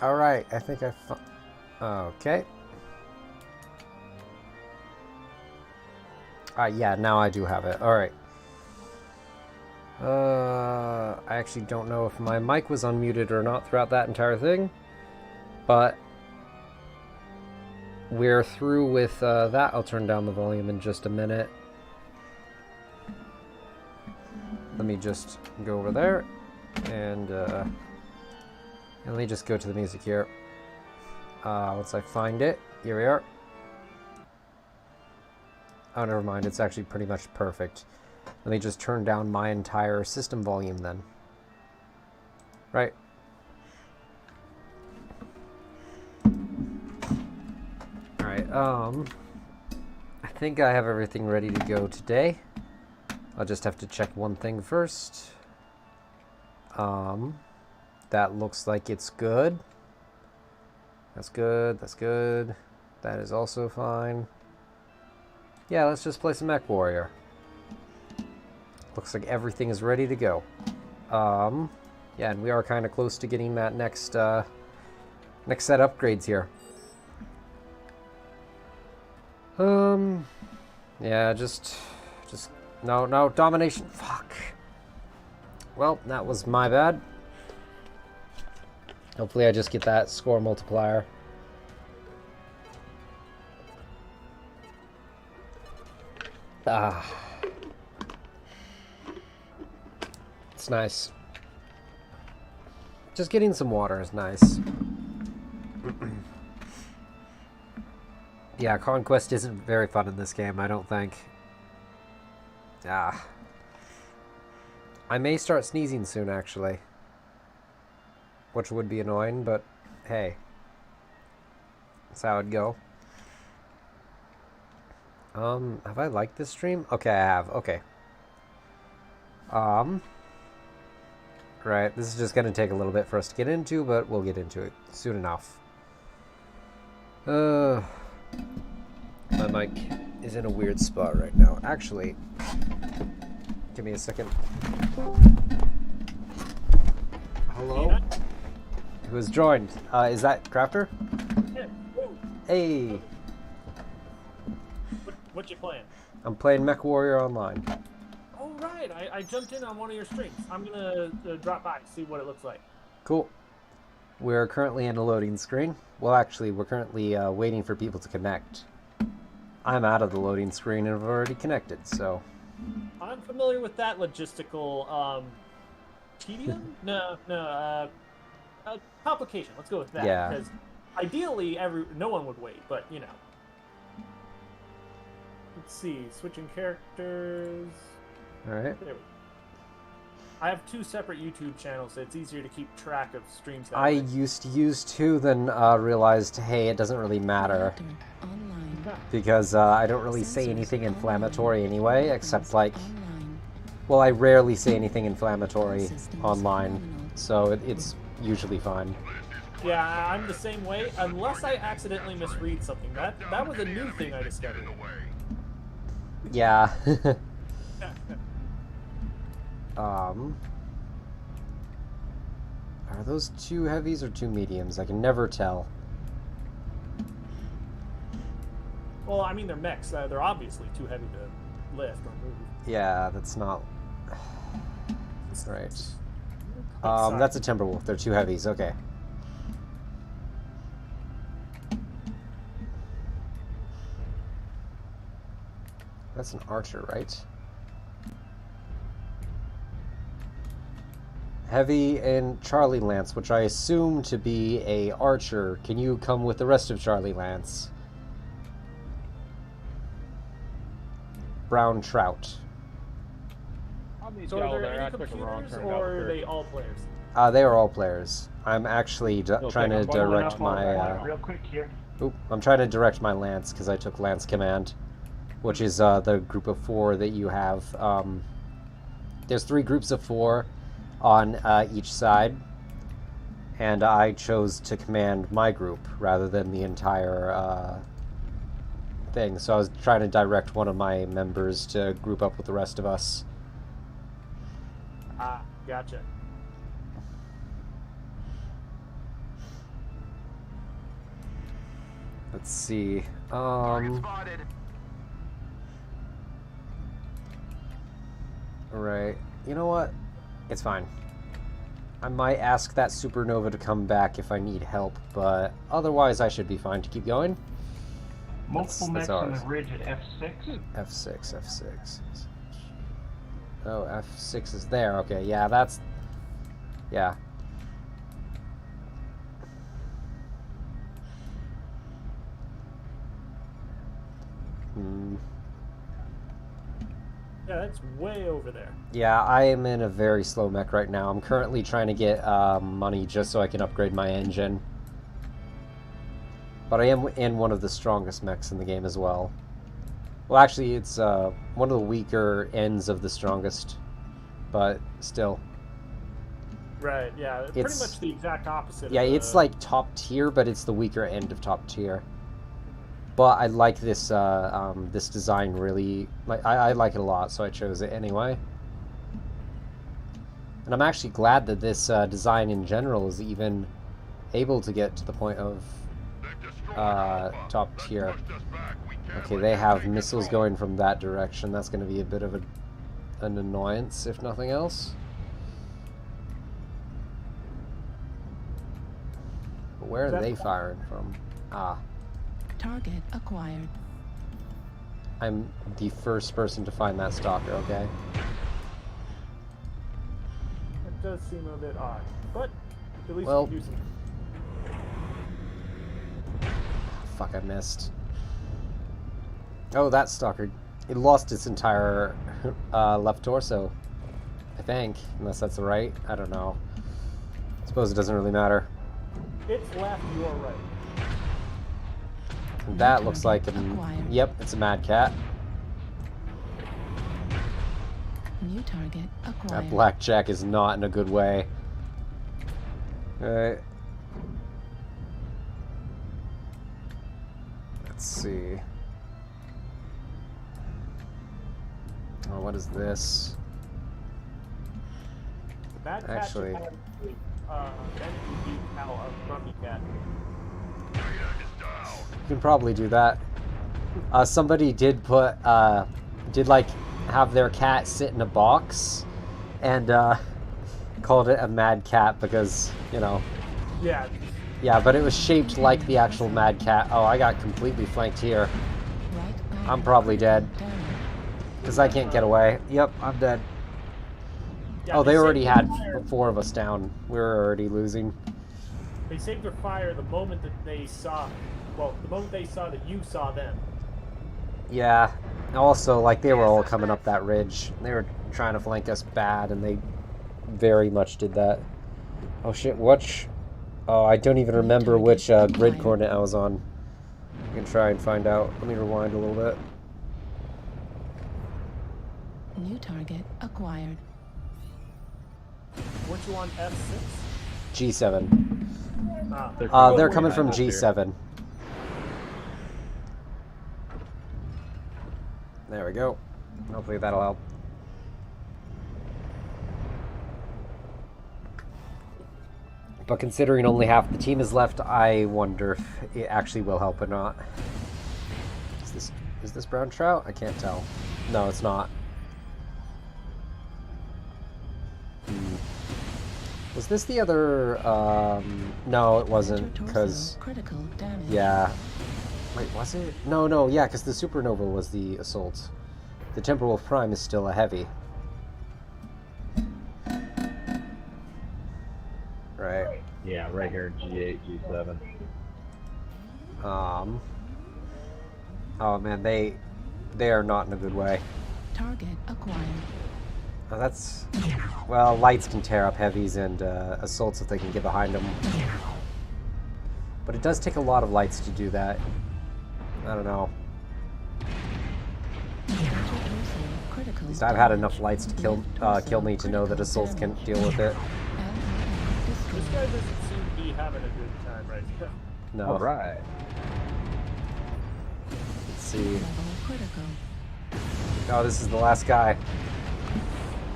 All right, I think I found... Okay. Yeah, now I do have it. All right. I actually don't know if my mic was unmuted or not throughout that entire thing, but we're through with that. I'll turn down the volume in just a minute. Let me just go over there, and let me just go to the music here. Once I find it, here we are. Oh, never mind. It's actually pretty much perfect. Let me just turn down my entire system volume then. Right. Alright, I think I have everything ready to go today. I'll just have to check one thing first. That looks like it's good. That's good, that's good. That is also fine. Yeah, let's just play some Mechwarrior. Looks like everything is ready to go. Yeah, and we are kind of close to getting that next set upgrades here. Yeah, just no domination. Fuck. Well, that was my bad. Hopefully I just get that score multiplier. It's nice. Just getting some water is nice. Yeah, Conquest isn't very fun in this game, I don't think. I may start sneezing soon, actually. Which would be annoying, but hey. That's how it'd go. Have I liked this stream? Okay, I have. Okay. Right, this is just gonna take a little bit for us to get into, but we'll get into it soon enough. My mic is in a weird spot right now. Actually, give me a second. Hello? Who has joined? Is that Crafter? Yeah. Hey! What you playing? I'm playing Mechwarrior Online. Oh, right. I jumped in on one of your streams. I'm gonna drop by, see what it looks like. Cool. We're currently in a loading screen. Well, actually, we're currently waiting for people to connect. I'm out of the loading screen and I've already connected, so... I'm familiar with that logistical, tedium? Complication. Let's go with that. Yeah. Because ideally, no one would wait, but, you know. Let's see. Switching characters. Alright. There we go. I have 2 separate YouTube channels, so it's easier to keep track of streams that I way. used to use 2, then realized, hey, it doesn't really matter. Because I don't really say anything inflammatory anyway, except like... Well, I rarely say anything inflammatory online, so it's usually fine. Yeah, I'm the same way, unless I accidentally misread something. That was a new thing I discovered. Yeah. Are those 2 heavies or 2 mediums? I can never tell. Well, I mean, they're mechs. They're obviously too heavy to lift or move. Yeah, that's not... Right. Sorry. That's a Timberwolf. They're 2 heavies. Okay. That's an archer, right? Heavy and Charlie Lance, which I assume to be a archer. Can you come with the rest of Charlie Lance? Brown Trout. So are there any computers, or are they all players? They are all players. I'm actually trying to direct my... real quick here. I'm trying to direct my Lance, because I took Lance Command, which is the group of 4 that you have. There's 3 groups of 4 on each side, and I chose to command my group rather than the entire thing. So I was trying to direct one of my members to group up with the rest of us. Ah, gotcha. Let's see. Alright. You know what? It's fine. I might ask that supernova to come back if I need help, but otherwise I should be fine to keep going. Multiple mechs on the ridge at F6. F6. Oh, F6 is there. Okay, yeah, that's... Yeah. Yeah, that's way over there. Yeah, I am in a very slow mech right now. I'm currently trying to get money just so I can upgrade my engine. But I am in one of the strongest mechs in the game as well. Well, actually, it's one of the weaker ends of the strongest, but still. Right, yeah, it's pretty much the exact opposite. Yeah, it's like top tier, but it's the weaker end of top tier. But I like this this design really. I like it a lot, so I chose it anyway. And I'm actually glad that this design in general is even able to get to the point of top tier. Okay, they have missiles going from that direction. That's going to be a bit of an annoyance, if nothing else. But where are they firing from? Ah. Target acquired. I'm the first person to find that stalker, okay? It does seem a bit odd, but at least well, we can do something. Fuck, I missed. Oh, that stalker. It lost its entire left torso, I think. Unless that's right. I don't know. I suppose it doesn't really matter. It's left, you're right. And that looks like a... Yep, it's a Mad Cat. New target acquired. That blackjack is not in a good way. Alright. Let's see. Oh, what is this? Mad Cat Actually... should have a grumpy cat. You can probably do that. Somebody did put, did like have their cat sit in a box and called it a Mad Cat because, you know. Yeah. Yeah, but it was shaped like the actual Mad Cat. Oh, I got completely flanked here. I'm probably dead. Because I can't get away. Yep, I'm dead. Yeah, oh, they already had 4 of us down. We were already losing. They saved their fire the moment that they saw... Well, the moment they saw that you saw them. Yeah. Also, like, they were all coming up that ridge. They were trying to flank us bad, and they very much did that. Oh, shit, which... Oh, I don't even remember which grid coordinate I was on. I can try and find out. Let me rewind a little bit. New target acquired. Weren't you on F6? G7. They're coming from G7. There we go. Hopefully that'll help. But considering only half the team is left, I wonder if it actually will help or not. Is this brown trout? I can't tell. No, it's not. Was this the other, no, it wasn't, because, yeah, wait, was it? No, yeah, because the supernova was the assault. The temporal prime is still a heavy. Right. Yeah, right here, G8, G7. Oh man, they are not in a good way. Target acquired. Oh, that's, well, lights can tear up heavies and assaults if they can get behind them. But it does take a lot of lights to do that. I don't know. At least I've had enough lights to kill me to know that assaults can't deal with it. This guy doesn't seem to be having a good time right now. No. All right. Let's see. Oh, this is the last guy.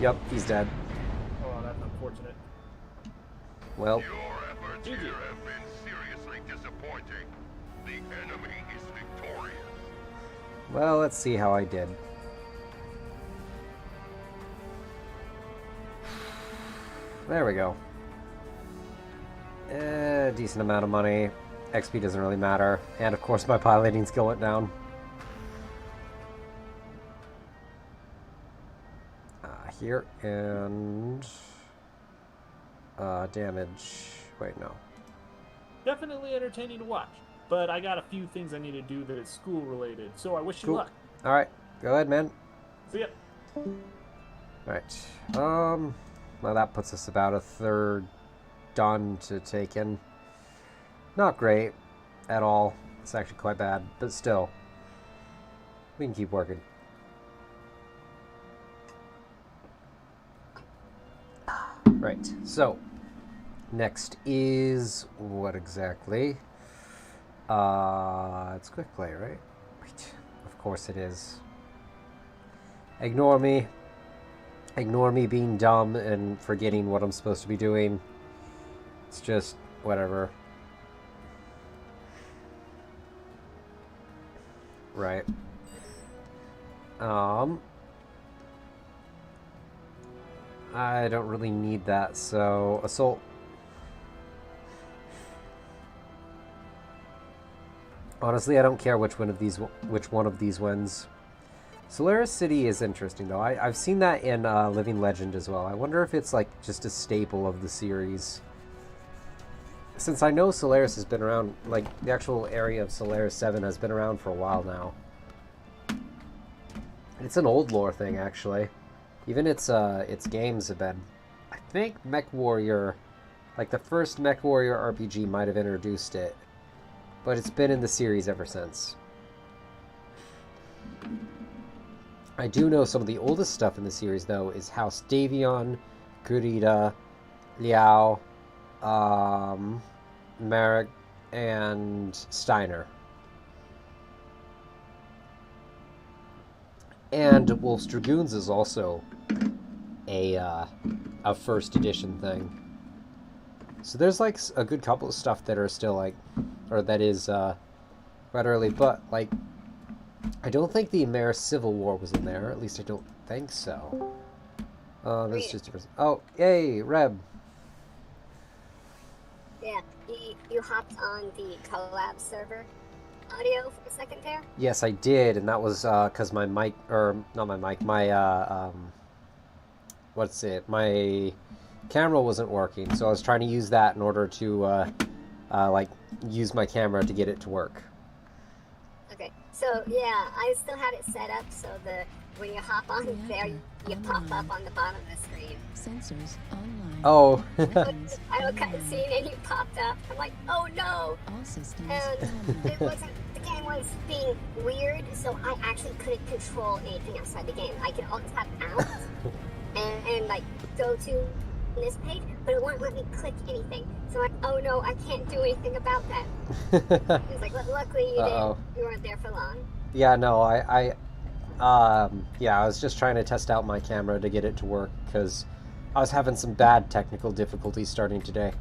Yep, he's dead. Oh, that's unfortunate. Well. Your efforts here have been seriously disappointing. The enemy is victorious. Well, let's see how I did. There we go. Decent amount of money. XP doesn't really matter. And of course my piloting skill went down. Here, and damage. Wait, no. Definitely entertaining to watch, but I got a few things I need to do that is school related, so I wish you luck. Alright, go ahead, man. See ya. Alright, well, that puts us about a third done to take in. Not great at all. It's actually quite bad, but still, we can keep working. Right, so next is what exactly? It's quick play, right? Wait, of course it is. Ignore me. Ignore me being dumb and forgetting what I'm supposed to be doing. It's just whatever. Right. I don't really need that, so assault. Honestly, I don't care which one of these wins. Solaris City is interesting though. I've seen that in Living Legend as well. I wonder if it's like just a staple of the series. Since I know Solaris has been around, like the actual area of Solaris 7 has been around for a while now. It's an old lore thing actually. Even its games have been, I think Mechwarrior, like the first Mechwarrior RPG might have introduced it, but it's been in the series ever since. I do know some of the oldest stuff in the series though is House Davion, Gurita, Liao, Marek, and Steiner. And Wolf's Dragoons is also a first edition thing. So there's like a good couple of stuff that are still like, or that is quite early, but like I don't think the Ameris Civil War was in there. At least I don't think so. That's just different. Oh, yay, Reb. Yeah, you hopped on the collab server audio for a second there? Yes, I did, and that was because my mic, or not my mic, my what's it? My camera wasn't working, so I was trying to use that in order to like use my camera to get it to work. Okay, so yeah, I still had it set up so when you hop on there, you pop up on the bottom of the screen. Sensors online. Oh. I don't cut the scene and you popped up. I'm like, oh no! All systems And it wasn't, the game was being weird, so I actually couldn't control anything outside the game. I could alt tab out and like go to this page, but it won't let me click anything. So I'm like, oh no, I can't do anything about that. It's like, luckily you weren't there for long. Yeah, no, yeah, I was just trying to test out my camera to get it to work, because I was having some bad technical difficulties starting today.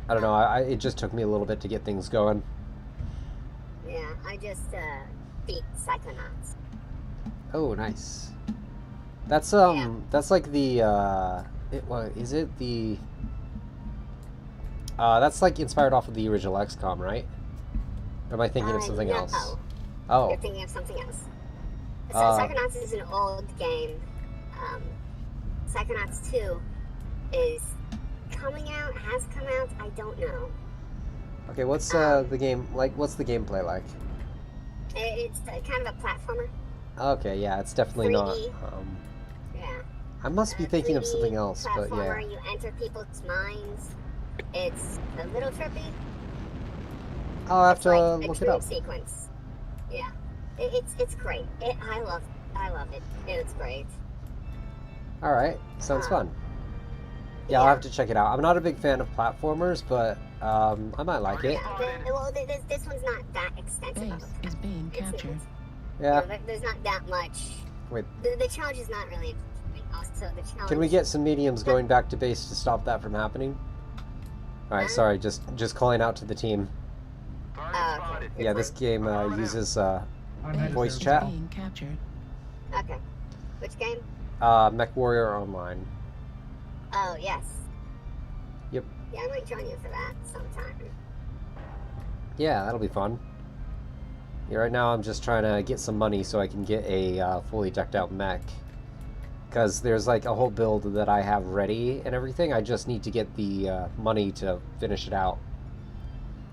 I don't know, it just took me a little bit to get things going. Yeah, I just beat Psychonauts. Oh, nice. That's that's like the is it the that's like inspired off of the original XCOM, right? Or am I thinking of something else? Oh. You're thinking of something else. So Psychonauts is an old game. Psychonauts 2 is coming out, has come out, I don't know. Okay, what's the game like? What's the gameplay like? It's kind of a platformer. Okay, yeah, it's definitely 3D. not. Yeah. I must be thinking of 3D something else, but yeah. platformer, you enter people's minds. It's a little trippy. I'll have to like look a it up. sequence. Yeah, it's great. I love it. It's great. All right, sounds fun. Yeah, I'll have to check it out. I'm not a big fan of platformers, but I might like it. Well, this one's not that extensive. Base is being captured. Yeah. You know, there's not that much. Wait. The challenge is not really. Also, the challenge. Can we get some mediums going back to base to stop that from happening? All right, sorry, just calling out to the team. Okay. Yeah, this game uses voice Base chat. is being captured. Okay. Which game? Mechwarrior Online. Oh yes. Yep. Yeah, I might join you for that sometime. Yeah, that'll be fun. Yeah, right now I'm just trying to get some money so I can get a fully decked out mech. Because there's like a whole build that I have ready and everything. I just need to get the money to finish it out.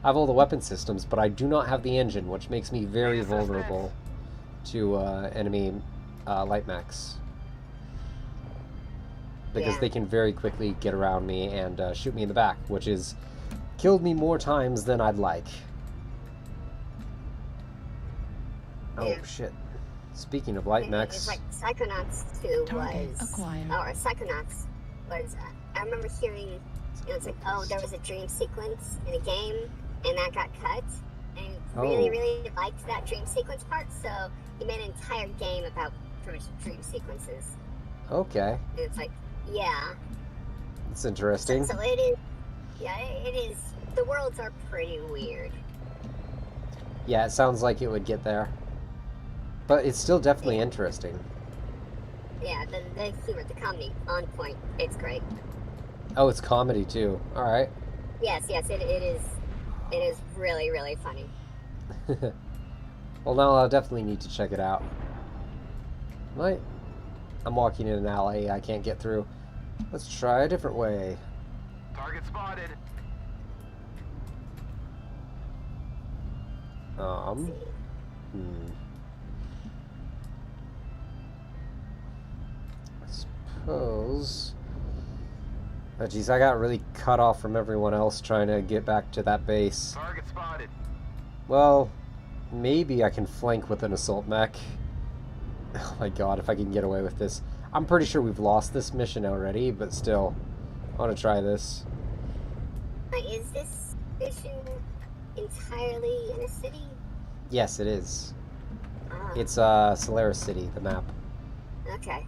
I have all the weapon systems, but I do not have the engine, which makes me very vulnerable to enemy light mechs. Because they can very quickly get around me and shoot me in the back, which has killed me more times than I'd like. Oh, shit. Speaking of light mechs... It's like Psychonauts 2 Target was... acquired. Or Psychonauts was... I remember hearing... You know, it's like, oh, there was a dream sequence in a game, and that got cut. And I really liked that dream sequence part, so he made an entire game about dream sequences. Okay. And it's like, yeah. That's interesting. So it is... Yeah, it is... The worlds are pretty weird. Yeah, it sounds like it would get there. But it's still definitely interesting. Yeah, the humor, the comedy, on point. It's great. Oh, it's comedy too. Alright. Yes, it is. It is really, really funny. Well, now I'll definitely need to check it out. Right. I'm walking in an alley I can't get through. Let's try a different way. Target spotted. I suppose... Oh, geez, I got really cut off from everyone else trying to get back to that base. Target spotted. Well, maybe I can flank with an assault mech. Oh my god, if I can get away with this. I'm pretty sure we've lost this mission already, but still. I want to try this. Is this mission entirely in a city? Yes, it is. Ah. It's Solaris City, the map. Okay.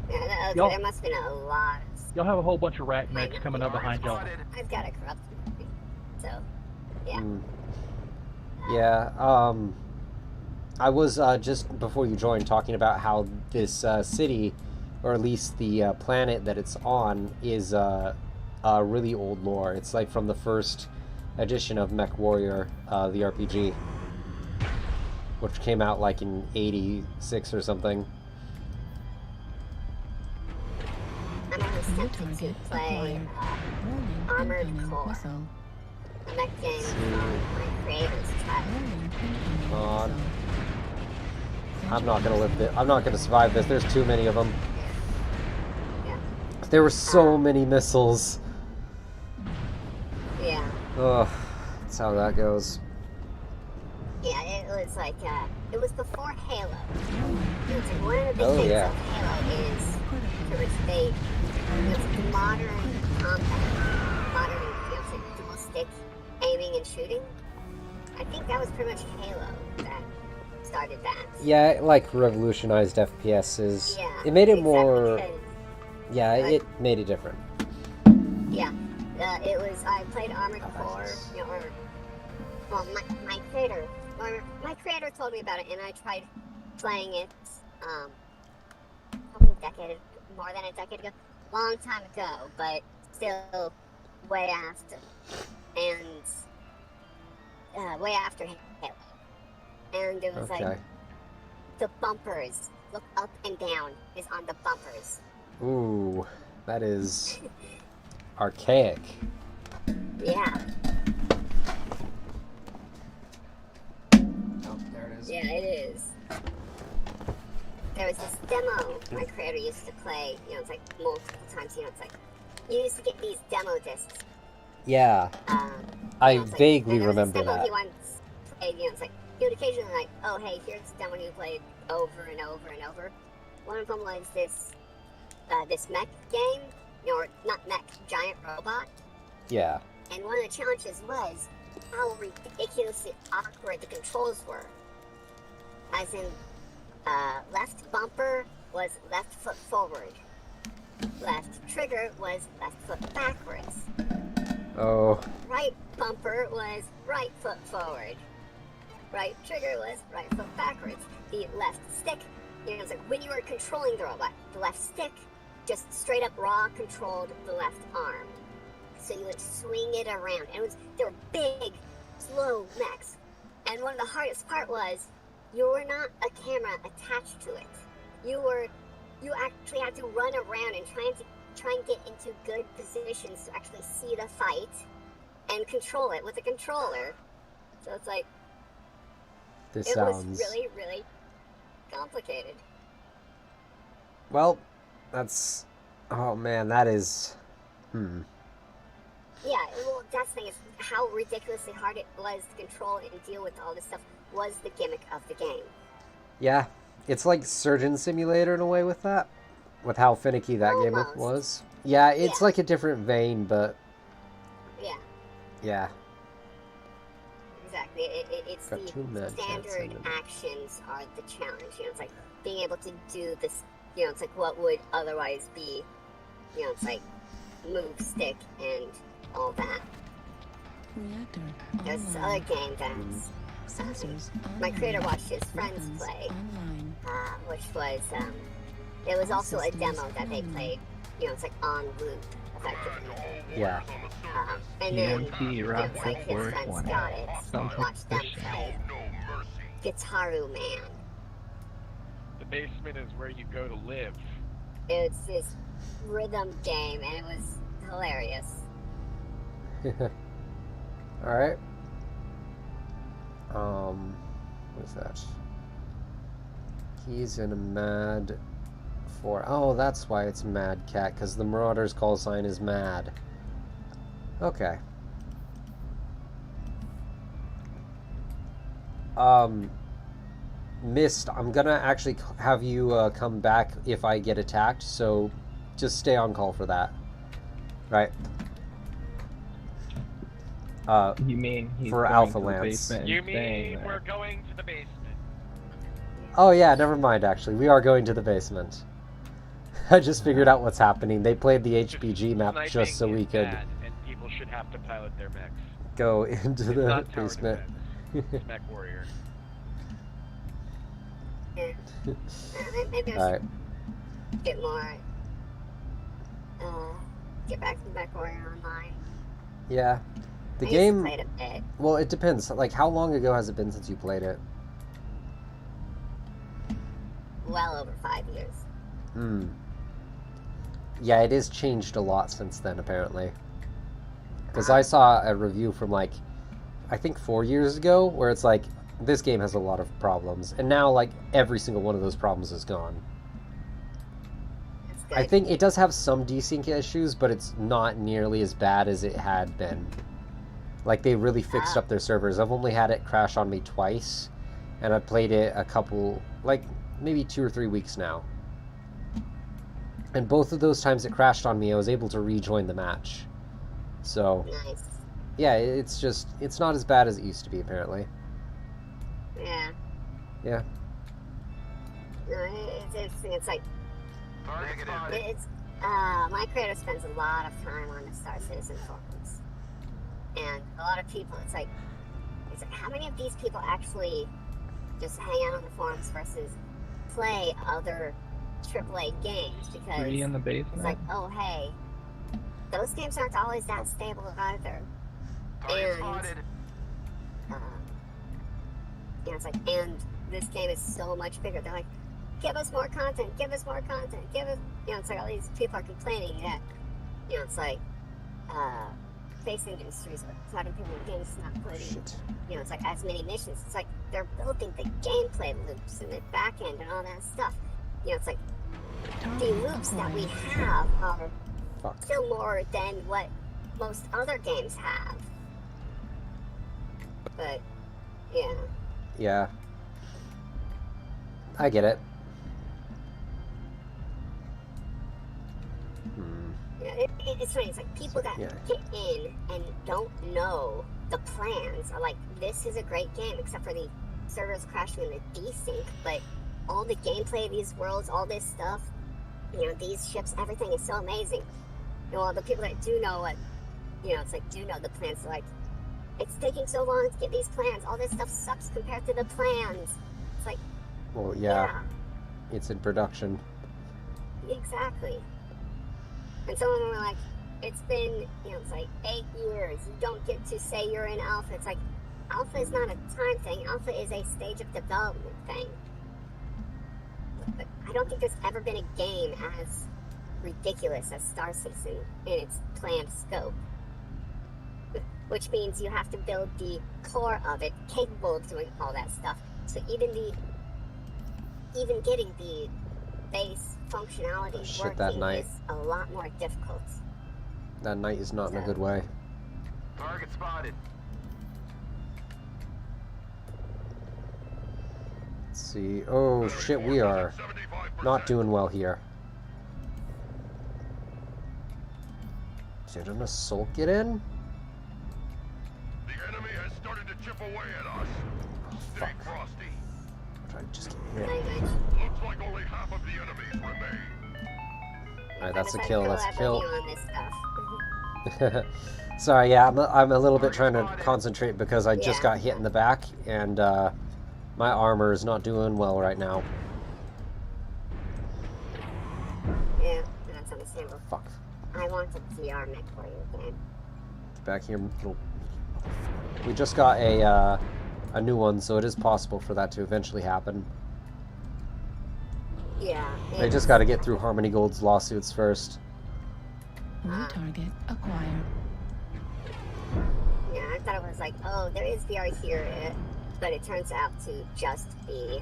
Yeah, Y'all- there must have been a lot. Y'all have a whole bunch of rat mechs coming up behind y'all. I've got a corrupt movie. So, yeah. Yeah, I was just before you joined talking about how this city, or at least the planet that it's on, is really old lore. It's like from the first edition of Mechwarrior, the RPG, which came out like in '86 or something. I'm almost tempted to play Armored Core. The mech game from my creator's child. I'm not gonna live it. I'm not gonna survive this. There's too many of them. Yeah. There were so many missiles. Yeah. Ugh, that's how that goes. Yeah, it was like, it was before Halo. It was like one of the big things of Halo is, there was it's modern combat, modern, dual stick aiming and shooting. I think that was pretty much Halo that started that. Yeah, it, like, revolutionized FPSs. Yeah, It made it exactly, more... because- Yeah, it made it different. Yeah, it was. I played Armored Core, well, my creator told me about it, and I tried playing it. Probably more than a decade ago, long time ago, but still way after, and way after Halo. And it was like the bumpers. Look up and down is on the bumpers. Ooh, that is archaic. Yeah. Oh, there it is. Yeah, it is. There was this demo my creator used to play, it's like multiple times, it's like, you used to get these demo discs. Yeah. I vaguely remember that. He once played, it's like, he would occasionally like, oh hey, here's the demo you played over and over and over. One of them was this mech game, or not mech, giant robot. Yeah. And one of the challenges was how ridiculously awkward the controls were. As in, left bumper was left foot forward. Left trigger was left foot backwards. Oh. Right bumper was right foot forward. Right trigger was right foot backwards. The left stick, it's like when you were controlling the robot, the left stick just straight up raw controlled the left arm. So you would swing it around. And they were big, slow mechs. And one of the hardest part was you were not a camera attached to it. You actually had to run around and try and get into good positions to actually see the fight and control it with a controller. So it's like This it sounds... was really, really complicated. Well, that's... Oh man, that is... Yeah, well, that's the thing, is how ridiculously hard it was to control and deal with all this stuff was the gimmick of the game. Yeah, it's like Surgeon Simulator in a way with that. With how finicky that gimmick was. Yeah, it's like a different vein, but... Yeah. Yeah. Exactly. It's Got the 2 med standard actions are the challenge. It's like being able to do this, it's like what would otherwise be, it's like move, stick, and all that. Reactor There's this online. other game that Sensors my online. creator watched his friends Weapons play, online. which was, it was also a Systems demo that they online. played, it's like on loop, effectively. Yeah. And then, ENT route like his friends 420. got it, Sounds watched them suspicious. play Guitaru Man. The basement is where you go to live. It's this rhythm game, and it was hilarious. Alright. What's that? He's in a mad for... Oh, that's why it's Mad Cat, because the Marauder's call sign is Mad. Okay. Mist, I'm gonna actually have you come back if I get attacked, so just stay on call for that. Right. You mean he's for going Alpha to the Lance. basement and You staying mean there? we're going to the basement? Oh yeah, never mind actually. We are going to the basement. I just figured out what's happening. They played the HBG map just so we could Bad, and people should have to pilot their mechs. go into It's the not tower basement. defense. It's Mechwarrior. Yeah. Maybe I Alright. should get more, get back to Mechwarrior Online. Yeah. The I game... used to play it a bit. Well, it depends. Like, how long ago has it been since you played it? Well over 5 years. Hmm. Yeah, it has changed a lot since then, apparently. Because I saw a review from, like, I think 4 years ago, where it's like, this game has a lot of problems. And now, like, every single one of those problems is gone. That's good. I think it does have some desync issues, but it's not nearly as bad as it had been. Like, they really fixed up their servers. I've only had it crash on me twice, and I played it a couple, like, maybe 2 or 3 weeks now. And both of those times it crashed on me, I was able to rejoin the match. So, Nice. yeah, it's not as bad as it used to be, apparently. Yeah. Yeah. No, it's interesting. It's like, my creator spends a lot of time on the Star Citizen forums. And a lot of people, it's like, how many of these people actually just hang out on the forums versus play other AAA games? Because Three in the basement. it's like, oh hey, those games aren't always that stable either. And it's like, and this game is so much bigger. They're like, give us more content, give us more content, give us, it's like all these people are complaining that, it's like, facing industries are having people in games not putting, it's like as many missions. It's like they're building the gameplay loops and the back end and all that stuff. It's like the loops that we have are still more than what most other games have. But yeah. Yeah. I get it. Yeah, it's funny. It's like people that get in and don't know the plans are like, this is a great game, except for the servers crashing in the desync. But all the gameplay of these worlds, all this stuff, these ships, everything is so amazing. Well, the people that do know what, it's like, do know the plans, are like, it's taking so long to get these plans. All this stuff sucks compared to the plans. It's like, well, yeah. It's in production. Exactly. And some of them were like, it's been, it's like 8 years. You don't get to say you're in alpha. It's like, alpha is not a time thing. Alpha is a stage of development thing. But I don't think there's ever been a game as ridiculous as Star Citizen in its planned scope. Which means you have to build the core of it capable of doing all that stuff. So even getting the base functionality working is a lot more difficult. That night is not in a good way. Target spotted. Let's see. Oh shit, we are not doing well here. Did an assault get in? The enemy has started to chip away at us. Stay frosty. I'm trying to just get hit. Looks like only half of the enemies remain. Alright, that's a kill. That's a kill. Sorry, yeah, I'm a little bit trying to concentrate because I just got hit in the back, and my armor is not doing well right now. Yeah, that's understandable. Fuck. I want a VR Mechwarrior game. Get back here, little. We just got a new one, so it is possible for that to eventually happen. Yeah. They just got to get through Harmony Gold's lawsuits first. New target acquired. Yeah, I thought it was like, oh, there is VR here, but it turns out to just be,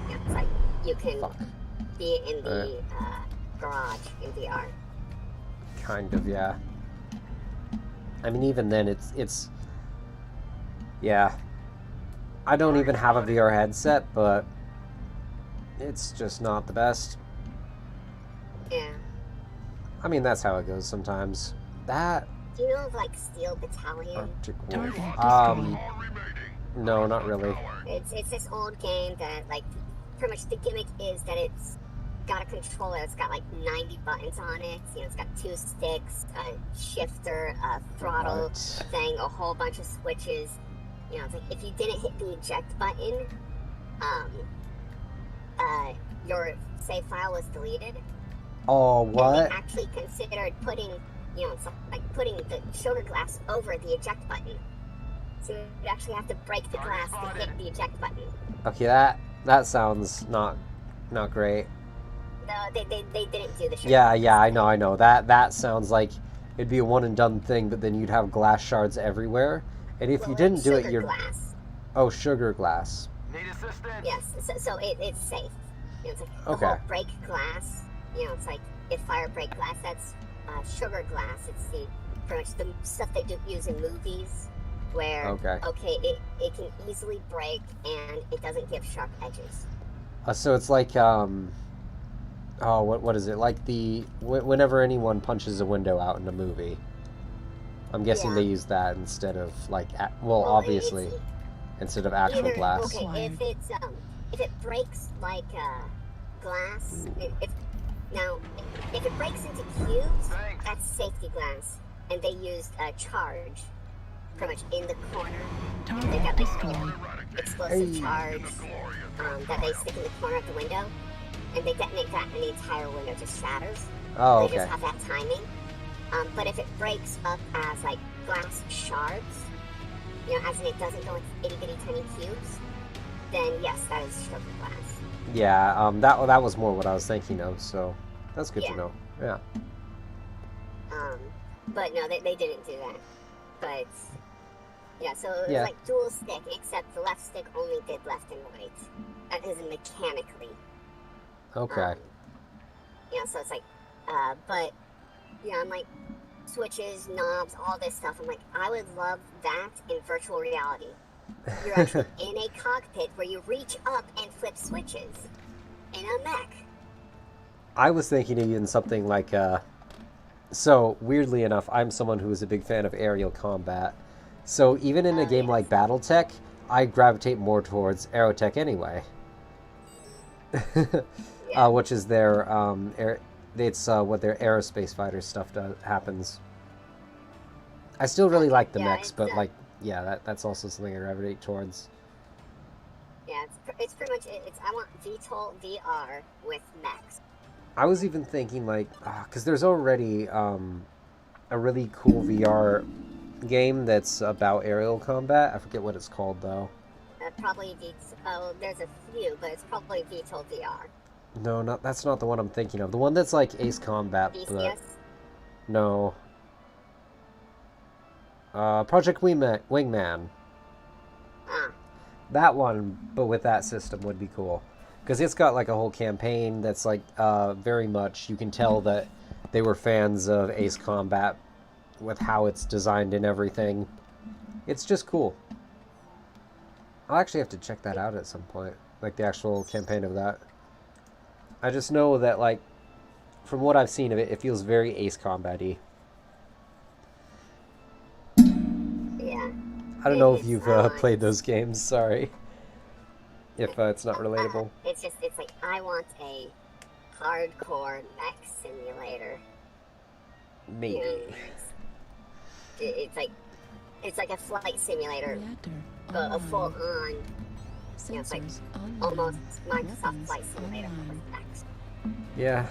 it's like you can be in the garage in VR. Kind of, yeah. I mean, even then, it's yeah. I don't even have a VR headset, but it's just not the best. Yeah. I mean, that's how it goes sometimes. That. Do you know of like Steel Battalion? No, not really. It's this old game that like pretty much the gimmick is that it's got a controller that's got like 90 buttons on it. It's got 2 sticks, a shifter, a throttle thing, a whole bunch of switches. It's like if you didn't hit the eject button, your save file was deleted. Oh, what? And they actually considered putting, putting the shoulder glass over the eject button. So you actually have to break the glass to hit the eject button. Okay, that sounds not great. No, they didn't do the shoulder Yeah, glass. I know. That sounds like it'd be a one and done thing, but then you'd have glass shards everywhere. And if you didn't do it, you're... glass. Oh, sugar glass. Need assistance? Yes, so it's safe. It's like the Okay. whole break glass. It's like if fire break glass, that's sugar glass. It's pretty much the stuff they use in movies where it can easily break and it doesn't give sharp edges. So it's like Oh, what is it? Like whenever anyone punches a window out in a movie. I'm guessing they use that instead of like well obviously instead of actual glass. Okay, if it breaks like glass, if it breaks into cubes, that's safety glass, and they used a charge pretty much in the corner. They got like explosive charge that they stick in the corner of the window, and they detonate that, and the entire window just shatters. Oh, okay. They just have that timing. But if it breaks up as like glass shards, as in it doesn't go into itty bitty tiny cubes, then yes, that is stroke of glass. Yeah, that was more what I was thinking of, so that's good to know. Yeah. But no, they didn't do that. But yeah, so it was like dual stick, except the left stick only did left and right. That is mechanically. Okay. So it's like, but I'm like switches, knobs, all this stuff. I'm like, I would love that in virtual reality. You're actually in a cockpit where you reach up and flip switches in a mech. I was thinking of using something like, so weirdly enough, I'm someone who is a big fan of aerial combat. So even in a game like BattleTech, I gravitate more towards Aerotech anyway. Which is their, it's what their aerospace fighter stuff happens. I still really like the mechs, but like, that's also something I gravitate towards. Yeah, it's pretty much I want VTOL VR with mechs. I was even thinking like, because there's already a really cool VR game that's about aerial combat. I forget what it's called though. Probably there's a few, but it's probably VTOL VR. No, that's not the one I'm thinking of. The one that's like Ace Combat. BCS? No. Project Wingman. That one, but with that system would be cool. Because it's got like a whole campaign that's like very much, you can tell that they were fans of Ace Combat with how it's designed and everything. It's just cool. I'll actually have to check that out at some point. Like the actual campaign of that. I just know that, like, from what I've seen of it, it feels very Ace Combat-y. Yeah. I don't know if you've played those games, sorry. If it's not relatable. It's like, I want a hardcore mech simulator. Maybe. It's like a flight simulator, but a full-on, it's like almost Microsoft Flight Simulator with mechs. Yeah.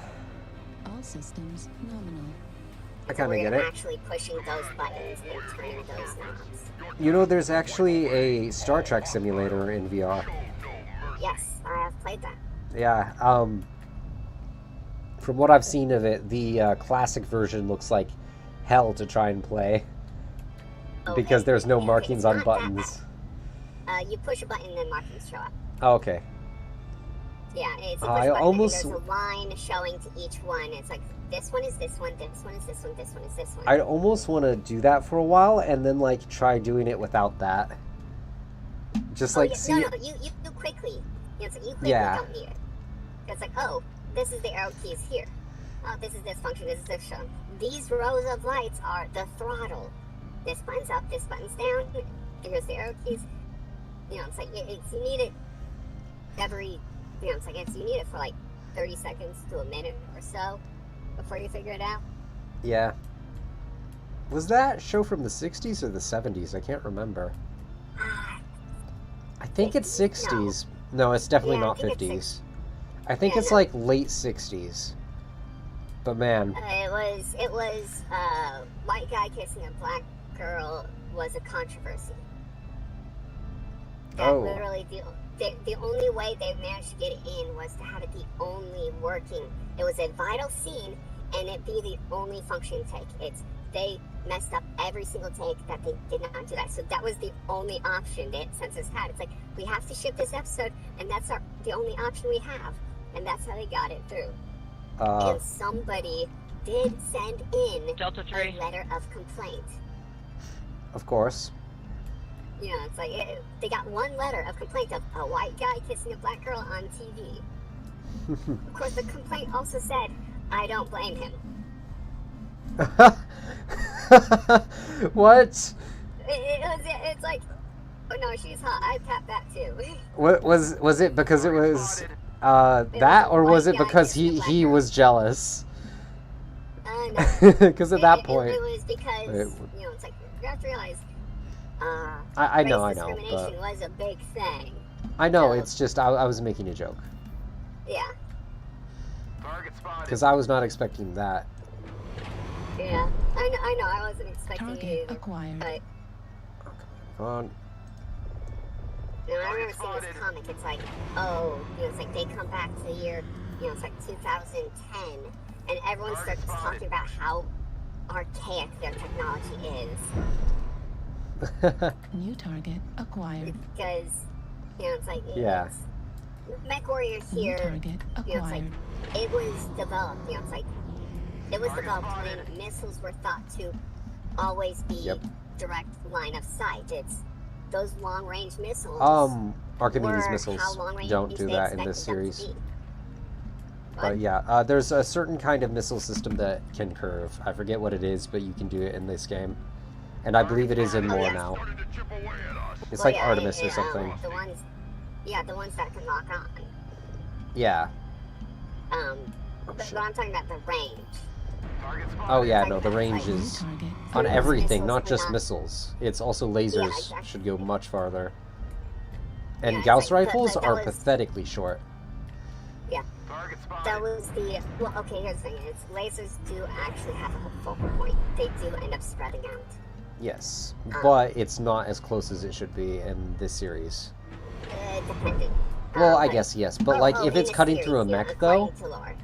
All systems nominal. I kind of get it. Actually pushing those buttons and turning those knobs. You know, there's actually a Star Trek simulator in VR. Yes, I have played that. Yeah. From what I've seen of it, the classic version looks like hell to try and play. Because there's no markings on buttons. You push a button and then markings show up. Oh, okay. Yeah, it's a push button and there's a line showing to each one. It's like, this one is this one, this one is this one, this one is this one. I almost want to do that for a while and then, like, try doing it without that. Just, like, see... No, you quickly. You quickly don't need it. It's like, oh, this is the arrow keys here. Oh, this is this function, this is this function. These rows of lights are the throttle. This button's up, this button's down. Here's the arrow keys. It's like, you need it every, it's like, you need it for like 30 seconds to a minute or so before you figure it out. Yeah. Was that show from the 60s or the 70s? I can't remember. I think it's 60s. No, it's definitely not 50s. I think it's like late 60s. But man. It was white guy kissing a black girl was a controversy. That literally, the only way they managed to get it in was to have it be only working. It was a vital scene, and it be the only function take. They messed up every single take that they did not do that. So that was the only option that Census had. It's like, we have to ship this episode, and that's the only option we have. And that's how they got it through. And somebody did send in a letter of complaint. Of course. It's like, they got one letter of complaint of a white guy kissing a black girl on TV. Of course, the complaint also said, I don't blame him. What? It's like, oh no, she's hot. I tapped that too. What was it because it was that, or was it because he was jealous? No. Because at that point, it was because you know, it's like you have to realize. I know, discrimination but was a big thing. I know, So, it's just I was making a joke yeah. because I was not expecting that. Yeah, I know. I wasn't expecting Target it either. acquired. But Come on. you know, I remember seeing this comic. It's like, oh, you know, it's like they come back to the year, you know, it's like 2010, and everyone starts talking about how archaic their technology is. New target acquired. Because, you know, it's like, Yeah. Mechwarrior here, New target you know, it's acquired. like, it was developed, you know, it's like, it was developed when missiles were thought to always be Yep. direct line of sight. It's those long-range missiles. Archimedes were missiles how long-range don't do they that in this expected them to series. be. But yeah, there's a certain kind of missile system that can curve. I forget what it is, but you can do it in this game. And I believe it is in more now. Started to chip away at us. It's Well, like yeah, Artemis or something. The ones that can lock on. Yeah. But shit. I'm talking about the range. Oh yeah, Like no, the that, range like- is Target on Cruise everything, missiles not just cannot- missiles. It's also lasers exactly. should go much farther. And Yeah, it's Gauss like- rifles but that are was- pathetically short. Yeah. That was the... Well, okay, here's the thing. Is lasers do actually have a focal point. They do end up spreading out. Yes, but it's not as close as it should be in this series. Dependent. Well, I But- guess yes, but like if in it's the cutting series, through a yeah, mech though, according to lore.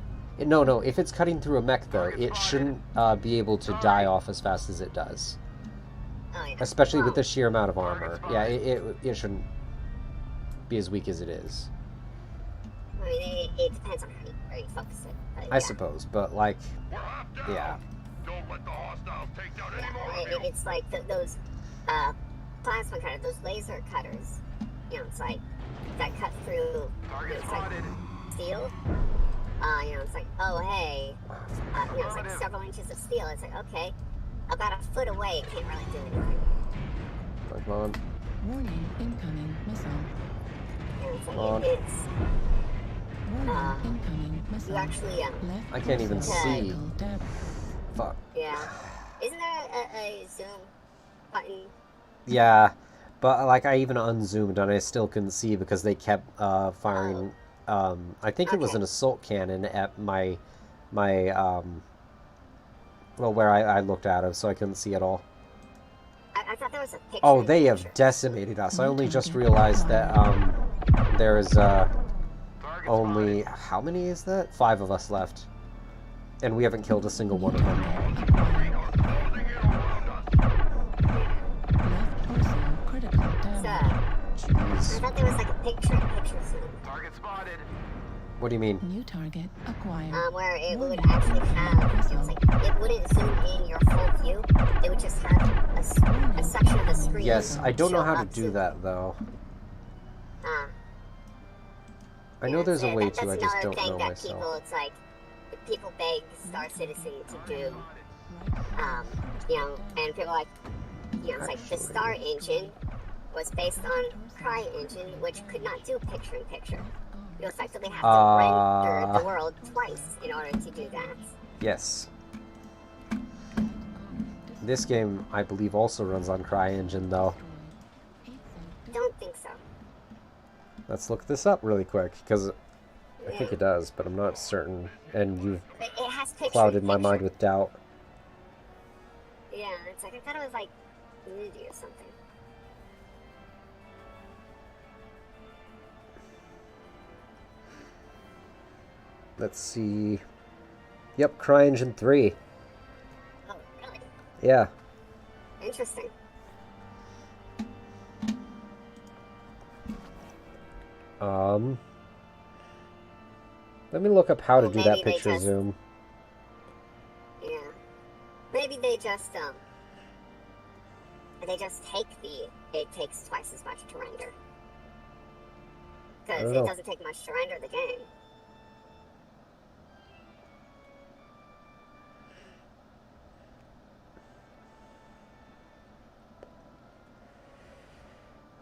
no, if it's cutting through a mech though, it shouldn't be able to die off as fast as it does. Oh, yeah. Especially with Well, the sheer amount of armor. Yeah, it shouldn't be as weak as it is. I mean, it depends on where you focus it. But, I suppose, but like, We're half down. yeah. Don't let the hostiles take down any more Yeah, of you. it's like those plasma cutters, those laser cutters. You know, it's like that cut through. You know, it's like steel. You know, it's like, oh hey. You know, it's like several inches of steel. It's like, okay, about a foot away, it can't really do anything. Come on. Warning, incoming missile. You know, it's like On. it's Warning, incoming missile. you actually Left I can't even missile see. critical depth. Fuck. yeah. Isn't there a zoom button? Yeah, but like I even unzoomed and I still couldn't see because they kept firing. I think it was Okay. an assault cannon at my well, where I looked out of, so I couldn't see at all. I thought there was a picture. Oh, in they the have picture. decimated us. I only just Target realized that acquired. there is only how many is that? 5 of us left, and we haven't killed a single one of them. Acquired. Closing in around us. Left torso critical So, damage. I Jeez. thought there was like a picture zoom. What do you mean? New target acquired. Where it would actually have, you know, it's like, it wouldn't zoom in your full view. It would just have a section of the screen. Yes, I don't know show how to up do zoom. that though. I know Yeah, there's a so way that's to. I just another don't thing know that myself. People, it's like, people beg Star Citizen to do. You know, and people are like, you know, it's like the Star engine was based on CryEngine, which could not do picture-in-picture. You effectively have to render the world twice in order to do that. Yes. This game, I believe, also runs on CryEngine, though. Don't think so. Let's look this up really quick, because I think it does, but I'm not certain. And you've It has picture-in-picture. clouded my mind with doubt. Yeah, it's like, I thought it was like Unity or something. Let's see. Yep, CryEngine 3. Oh, really? Yeah. Interesting. Let me look up how to Well, do that maybe they picture just- zoom. Yeah. Maybe they just take it takes twice as much to render. I Because don't it know. doesn't take much to render the game.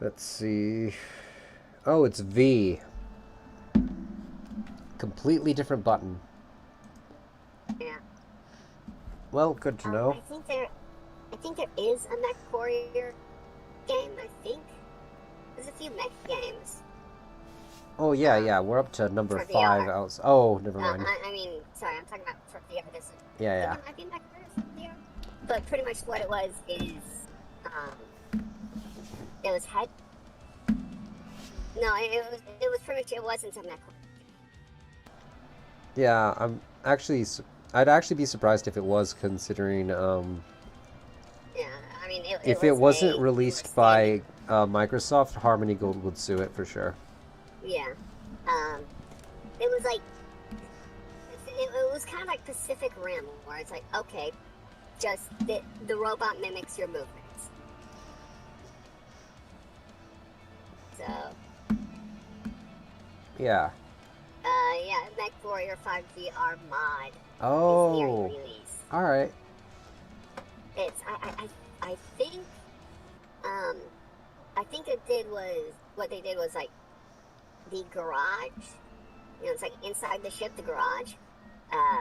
Let's see. Oh, it's V. Completely different button. Yeah. Well, good to know. I think there is a Mechwarrior game. I think there's a few mech games. Oh yeah, we're up to number for 5. VR. Oh, never mind. I mean, sorry, I'm talking about for VR. Yeah. I think it might be Mechwarrior for VR. But pretty much what it was is, it was head. No, it was pretty much, it wasn't a Mechwarrior. Yeah, I'd actually be surprised if it was, considering Yeah, I mean, if it wasn't released by Microsoft, Harmony Gold would sue it for sure. Yeah. It was like, it was kind of like Pacific Rim, where it's like, okay, just the robot mimics your movements. So. Yeah. Yeah, Mechwarrior 5 VR mod. Oh. Is nearing release. All right. It's I think what they did was like the garage. You know, it's like inside the ship, the garage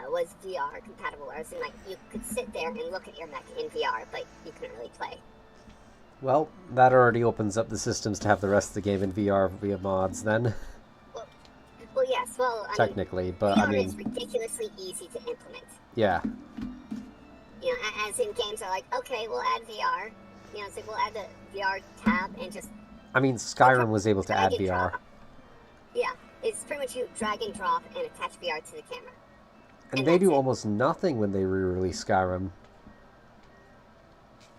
was VR compatible. As in, like, you could sit there and look at your mech in VR, but you couldn't really play. Well, that already opens up the systems to have the rest of the game in VR via mods, then. Well, yes. Well, technically, but VR I mean, is ridiculously easy to implement. Yeah. You know, as in games are like, okay, we'll add VR. You know, it's like we'll add the VR tab and just. I mean, Skyrim was able to add VR. Yeah, it's pretty much you drag and drop and attach VR to the camera. And they do almost nothing when they re-release Skyrim.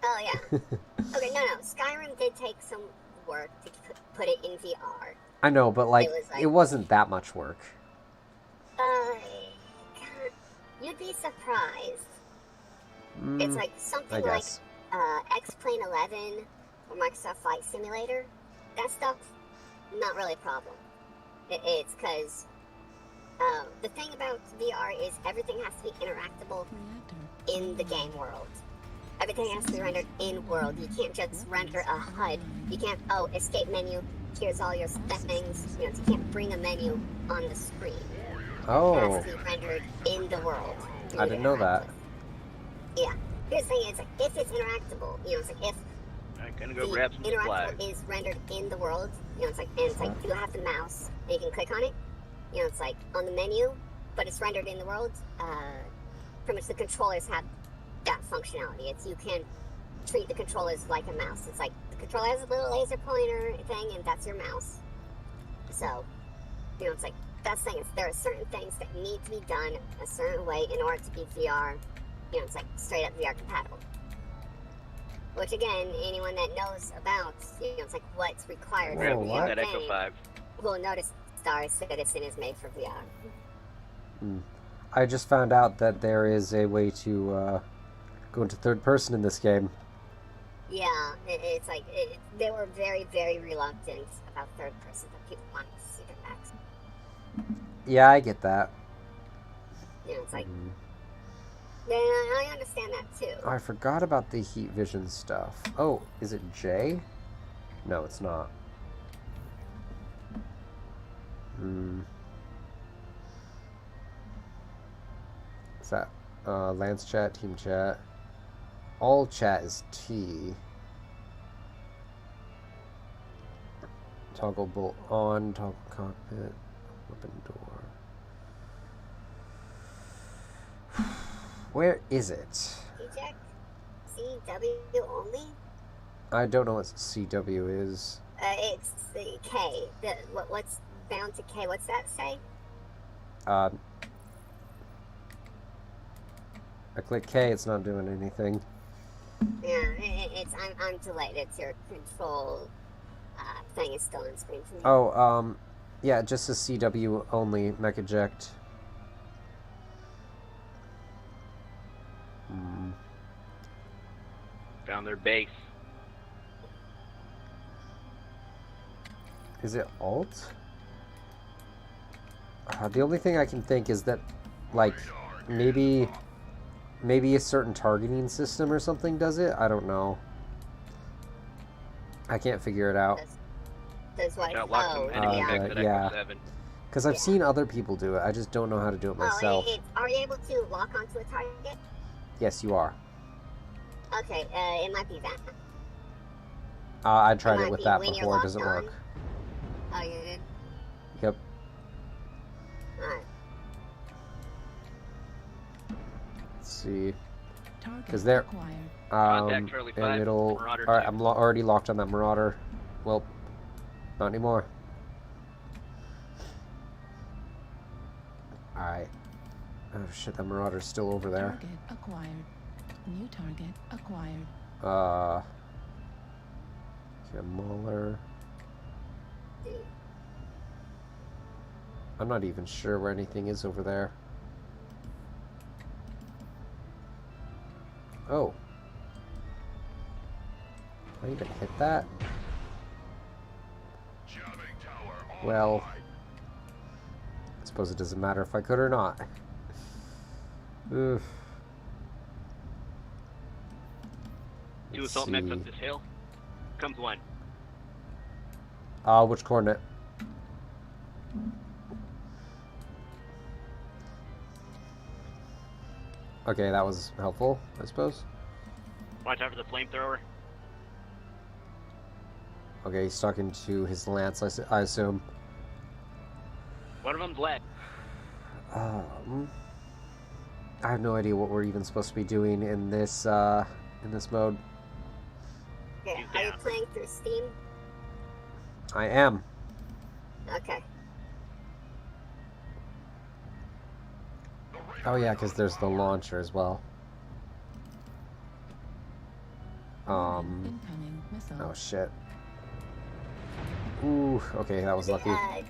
Oh yeah. Okay, no. Skyrim did take some work to put it in VR. I know, but like, it wasn't that much work. You'd be surprised. It's like something like X-Plane 11 or Microsoft Flight Simulator. That stuff, not really a problem. It's because the thing about VR is everything has to be interactable in the game world. Everything has to be rendered in world. You can't just render a HUD. You can't, escape menu, here's all your things. You know, you can't bring a menu on the screen. Oh. It has to be rendered in the world. I didn't know that. Yeah. Here's the thing, it's like, if it's interactable, you know, it's like, if I'm gonna go grab some supplies. interactable is rendered in the world, you know, it's like, and it's like, you have the mouse, and you can click on it, you know, it's like, on the menu, but it's rendered in the world, pretty much the controllers have that functionality. It's, you can treat the controllers like a mouse. It's like, the controller has a little laser pointer thing, and that's your mouse. So, you know, it's like, that's the thing, there are certain things that need to be done a certain way in order to be VR, you know, it's like straight up VR compatible. Which again, anyone that knows about, you know, it's like what's required for VR that Echo 5. will notice Star Citizen is made for VR. I just found out that there is a way to go into third person in this game. Yeah, it's like, they were very, very reluctant about third person, but people wanted to see their backs. Yeah, I get that. You know, it's like, yeah, I understand that too. Oh, I forgot about the heat vision stuff. Oh, is it J? No, it's not. Is that Lance chat, team chat? All chat is T. Toggle bolt on, toggle cockpit, open door. Where is it? Eject? CW only? I don't know what CW is. It's the K. What's bound to K? What's that say? I click K, it's not doing anything. Yeah, I'm delayed. It's your control thing is still on screen for me. Oh, yeah, it just says CW only, mech eject. Found their base. Is it alt? The only thing I can think is that, like, maybe a certain targeting system or something does it? I don't know. I can't figure it out. Does what? Got locked Oh, some enemy back to yeah. Echo 7. Because I've seen other people do it. I just don't know how to do it myself. Are you able to lock onto a target? Yes, you are. Okay, it might be that. I tried it with that when you're before. It locked doesn't on. work. Oh, you did? Yep. Alright. Let's see. Target Because there. acquired. Contact Charlie 5, And it'll. Marauder Alright, 2. I'm already locked on that Marauder. Well, not anymore. Alright. Oh shit, that Marauder's still over there. Target acquired. New target acquired. Okay, Mauler. I'm not even sure where anything is over there. Oh. I even hit that? Jamming tower Well, online. I suppose it doesn't matter if I could or not. Ugh. Two Let's assault mechs see. up this hill. Comes one. Which coordinate? Okay, that was helpful, I suppose. Watch out for the flamethrower. Okay, he's talking to his lance, I assume. One of them's left. I have no idea what we're even supposed to be doing in this mode. Okay, He's are you down. playing through Steam? I am. Okay. Oh yeah, because there's the launcher as well. Incoming missile. Oh shit. Ooh, okay, that was lucky. Warning.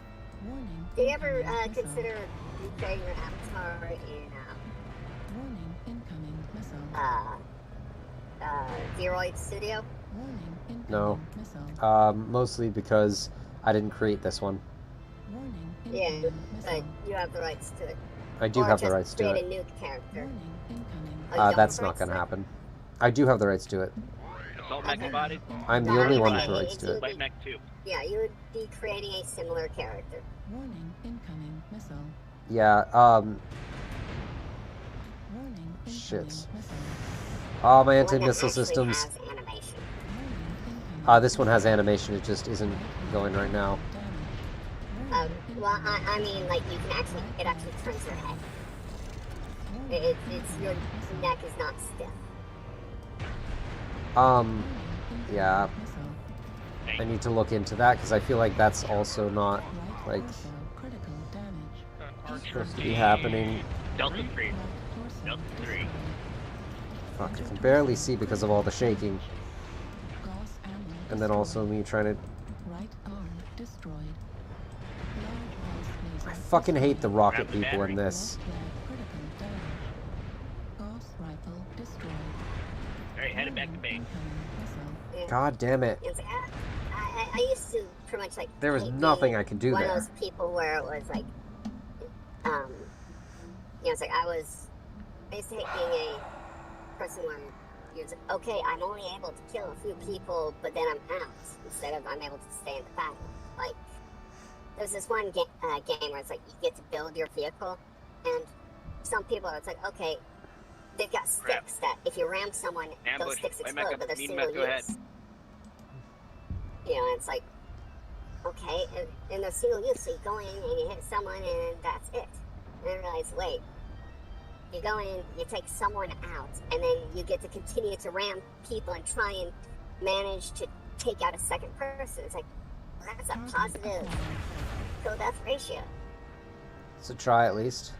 Did you ever incoming missile. consider recreating your avatar in Warning. Incoming missile. Zeroid Studio? Warning. Incoming No. missile. Mostly because I didn't create this one. Warning. Yeah, Incoming but missile. you have the rights to it. I do Or have the just rights to create it. a new character. Warning. Incoming. Oh, you don't That's have not rights gonna to it? happen. I do have the rights to it. Assault mech spotted. I'm the No, only I one mean, with the rights to it. Light mech 2. Yeah, you would be creating a similar character. Warning. Incoming missile. Yeah, Warning. Incoming Shit. missile. my One that anti-missile actually systems. has animation. Warning. Incoming. This one has animation, it just isn't going right now. Damage. Well, I mean, like, you can actually, it actually turns your head. It's your neck is not stiff. Yeah, I need to look into that, because I feel like that's also not, like, Critical damage. supposed to be happening. Delta 3. Delta 3. Fuck, I can barely see because of all the shaking. Gauss ammo And then also me trying to... right arm destroyed. Large pulse laser I fucking hate the rocket Grab the people in battery. this. left leg critical damage. Gauss rifle destroyed. Alright, headed back to base. Incoming missile. Yeah. God damn it. It's, I used to pretty much, like, There was hate nothing being I could do one there. of those people where it was like, it's like I used to hate being a person where you're like, okay, I'm only able to kill a few people, but then I'm out, instead of I'm able to stay in the battle. Like, there's this one game where it's like, you get to build your vehicle, and some people, it's like, okay, they've got sticks that if you ram someone, those Ambush. sticks Right back explode, up. but they're Need single mech, go ahead. use. You know, it's like, okay, and they're single use, so you go in and you hit someone and that's it. And then realize, wait, you go in, you take someone out, and then you get to continue to ram people and try and manage to take out a second person. It's like, well, that's a positive kill-death ratio. So try at least.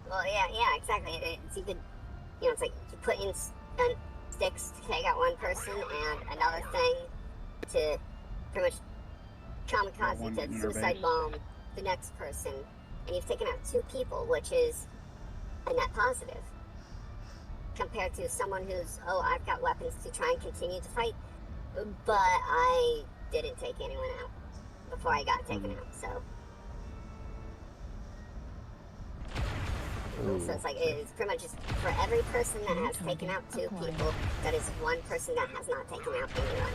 Well, yeah, exactly. It's even, it's like you put in sticks to take out one person and another thing to pretty much kamikaze to suicide bomb the next person, and you've taken out 2 people, which is a net positive. Compared to someone who's, oh, I've got weapons to try and continue to fight, but I didn't take anyone out before I got taken out, so. Ooh. So it's like, it's pretty much just for every person that has taken out 2 people, that is 1 person that has not taken out anyone.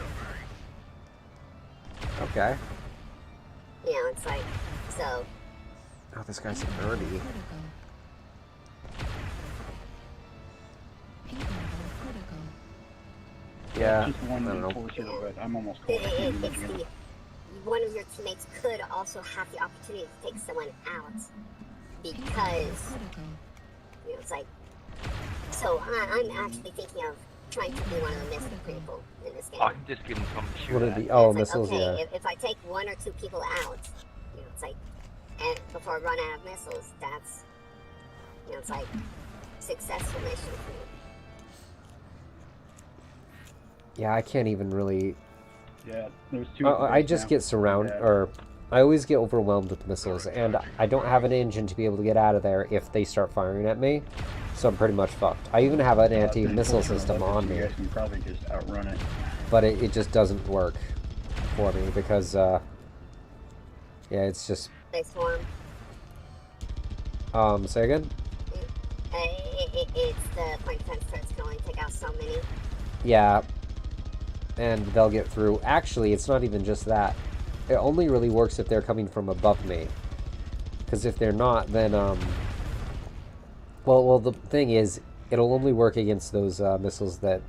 Okay. You know, it's like, so. Oh, this guy's an Irby. Critical. Heat level critical. Yeah. Just one I don't know. enforcer, but I'm almost caught. I can't do much It's again. the, one of your teammates could also have the opportunity to take someone out because, Critical. you know, it's like, so I'm actually thinking of trying to be one of the missile people in this game. I can just give him something to shoot Would it at. be? Oh, It's like, missiles, okay, yeah. if I take 1 or 2 people out, you know, it's like, and before I run out of missiles, that's, you know, it's like successful mission for me. Yeah, I can't even really. Yeah, there's 2. I just get surrounded, or I always get overwhelmed with missiles, and I don't have an engine to be able to get out of there if they start firing at me. So I'm pretty much fucked. I even have an anti-missile system on me, You guys can probably just outrun it. but it just doesn't work for me because, yeah, it's just. They swarm. Say again? It's the point defense turrets can only take out so many. Yeah, and they'll get through. Actually, it's not even just that. It only really works if they're coming from above me. Because if they're not, then, well, the thing is, it'll only work against those missiles that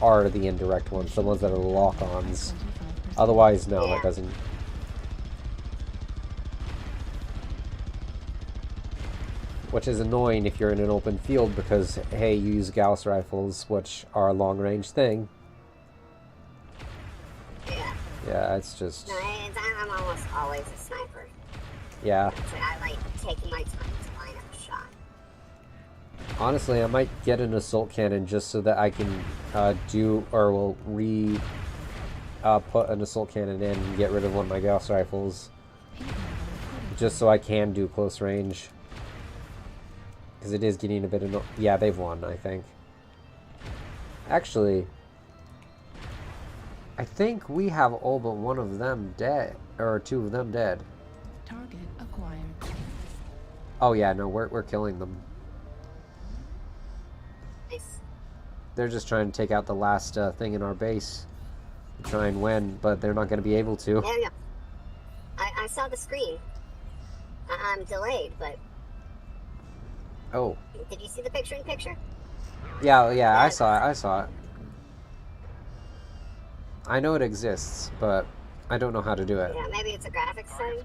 are the indirect ones, the ones that are lock-ons. 25%. Otherwise, no, Yeah. it doesn't. Which is annoying if you're in an open field because, hey, you use Gauss rifles, which are a long-range thing. Yeah. Yeah, it's just... No, I'm almost always a sniper. Yeah. So I like taking my time to line up a shot. Honestly, I might get an assault cannon just so that I can put an assault cannon in and get rid of one of my Gauss rifles. Heat level critical. Just so I can do close range. Because it is getting a bit annoying. Yeah, they've won, I think. Actually, I think we have all but one of them dead. Or 2 of them dead. Target acquired. Oh yeah, no, we're killing them. Nice. They're just trying to take out the last thing in our base. To try and win, but they're not going to be able to. There we go. I saw the screen. I'm delayed, but Oh. did you see the picture-in-picture? Yeah, I saw it. I know it exists, but I don't know how to do it. Yeah, maybe it's a graphics setting.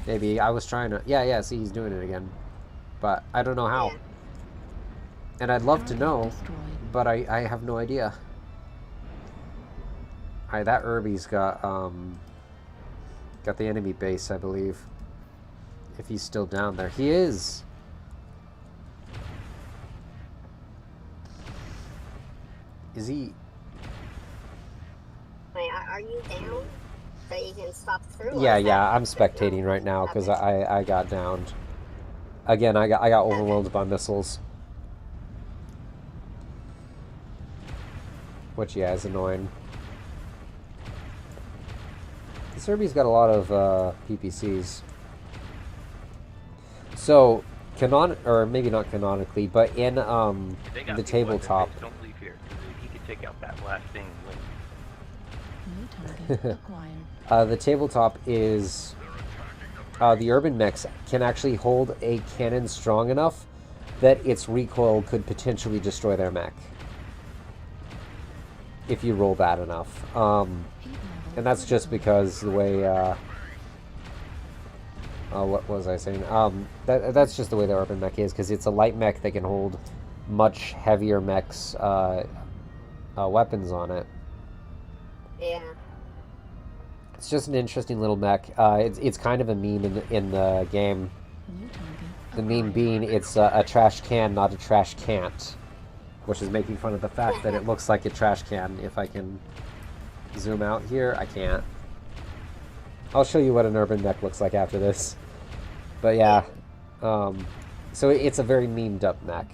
Maybe I was trying to... Yeah, see, he's doing it again. But I don't know how. Yeah. And I'd love to Target know, destroyed. but I have no idea. Alright, that Irby's got the enemy base, I believe. If he's still down there. He is! Is he... Wait, are you down? So you can swap through? or Yeah, is yeah, that- I'm spectating right now because Okay. I got downed. Again, I got overwhelmed by missiles. Which, yeah, is annoying. Serbia's got a lot of PPCs. So, or maybe not canonically, but in If they got the people at their tabletop, base, don't leave here. He could take out that last thing and win. New target acquired. the tabletop is the urban mechs can actually hold a cannon strong enough that its recoil could potentially destroy their mech if you roll bad enough. Heat level And that's just critical. because the way what was I saying? That's just the way the urban mech is, because it's a light mech that can hold much heavier mechs weapons on it. Yeah. It's just an interesting little mech. It's kind of a meme in the game. New target The meme acquired. being it's a trash can, not a trash can't, which is making fun of the fact that it looks like a trash can. If I can zoom out here, I can't. I'll show you what an urban mech looks like after this. But yeah, so it's a very memed up mech.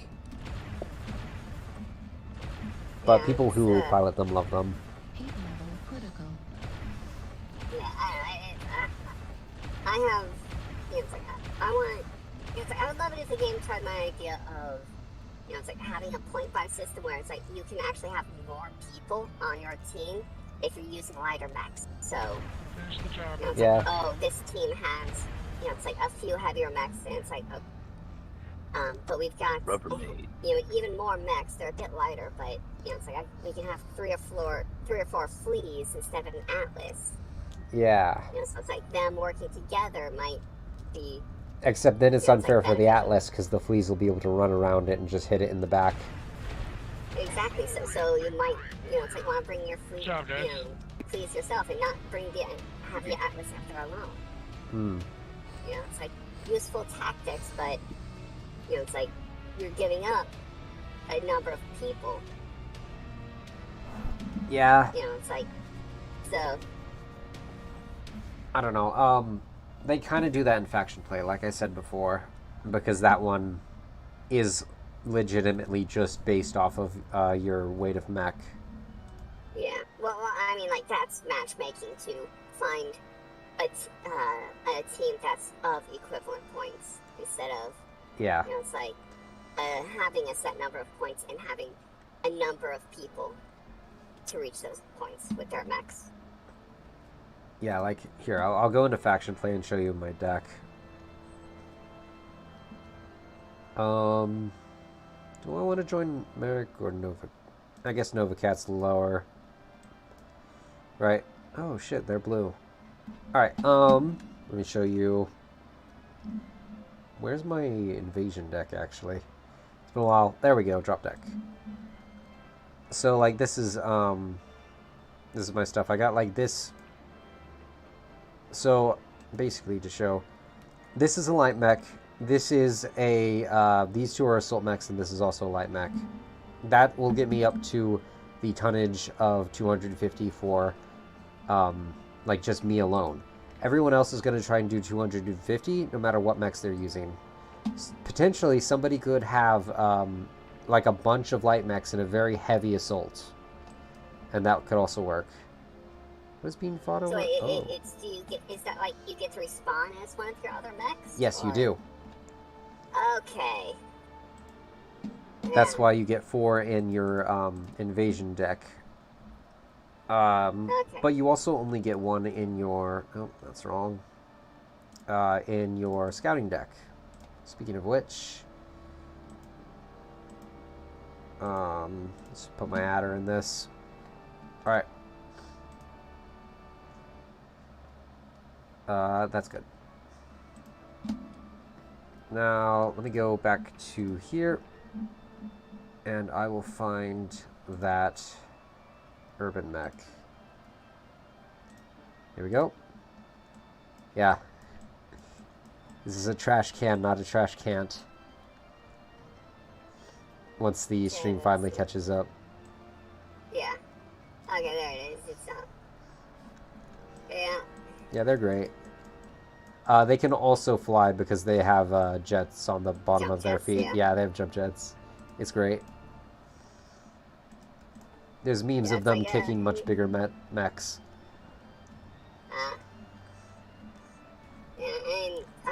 But Yeah, people who it's, pilot them love them. Heat level critical. Yeah, I have. You know, it's like I want. It's like I would love it if the game tried my idea of, you know, it's like having a point buy system where it's like you can actually have more people on your team if you're using lighter mechs. So, Finish the job. you know, it's Yeah. like, oh, this team has, you know, it's like a few heavier mechs, and it's like, but we've got, Rubbermaid. you know, even more mechs. They're a bit lighter, but you know, it's like we can have three or four fleas instead of an atlas. Yeah. You know, so it's like them working together might be. Except then it's Yeah, unfair like for the beneficial. Atlas because the fleas will be able to run around it and just hit it in the back. Exactly. So you might, you know, it's like want to bring your Good job, guys. you know, fleas yourself and not have the atlas after alone. Hmm. You know, it's like useful tactics, but you know, it's like you're giving up a number of people. Yeah. You know, it's like so. I don't know. They kind of do that in faction play, like I said before, because that one is legitimately just based off of your weight of mech. Yeah. Well, I mean, like that's matchmaking to find a team that's of equivalent points instead of. Yeah. You know, it's like having a set number of points and having a number of people to reach those points with their mechs. Yeah, like, here, I'll go into faction play and show you my deck. Do I want to join Merrick or Nova? I guess Nova Cat's lower. Right. Oh, shit, they're blue. Alright, let me show you. Where's my invasion deck, actually? It's been a while. There we go, drop deck. So, like, this is my stuff. I got, like, this. So, basically, to show, this is a light mech. This is a, these two are assault mechs, and this is also a light mech. That will get me up to the tonnage of 250 for, like, just me alone. Everyone else is going to try and do 250, no matter what mechs they're using. Potentially, somebody could have, like, a bunch of light mechs and a very heavy assault. And that could also work. What is being fought over? So Oh. is that like you get to respawn as one of your other mechs? Yes, you or- do. Okay. That's Yeah. why you get 4 in your invasion deck. Okay. But you also only get 1 in your... Oh, that's wrong. In your scouting deck. Speaking of which... let's put my adder in this. Alright. That's good. Now, let me go back to here. And I will find that urban mech. Here we go. Yeah. This is a trash can, not a trash can't. Once the stream finally catches up. Yeah. Okay, there it is. It's up. Yeah. Yeah, they're great. They can also fly because they have jets on the bottom Jump of their jets, feet. yeah. Yeah, they have jump jets. It's great. There's memes Yeah, of it's them like, kicking much bigger mechs. Yeah,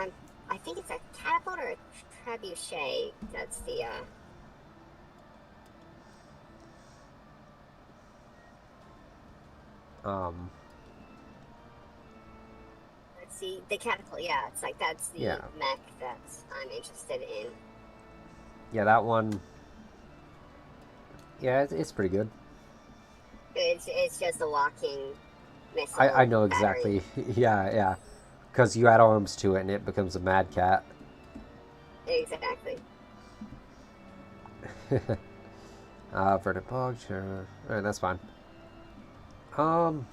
and I think it's a catapult or a trebuchet. That's the let's see, the catapult. Yeah, it's like that's the Yeah. mech that I'm interested in. Yeah, that one. Yeah, it's pretty good. It's just a walking missile. I know battery. exactly. Yeah. Because you add arms to it and it becomes a mad cat. Exactly. Verdant Bog, sure. Alright, that's fine.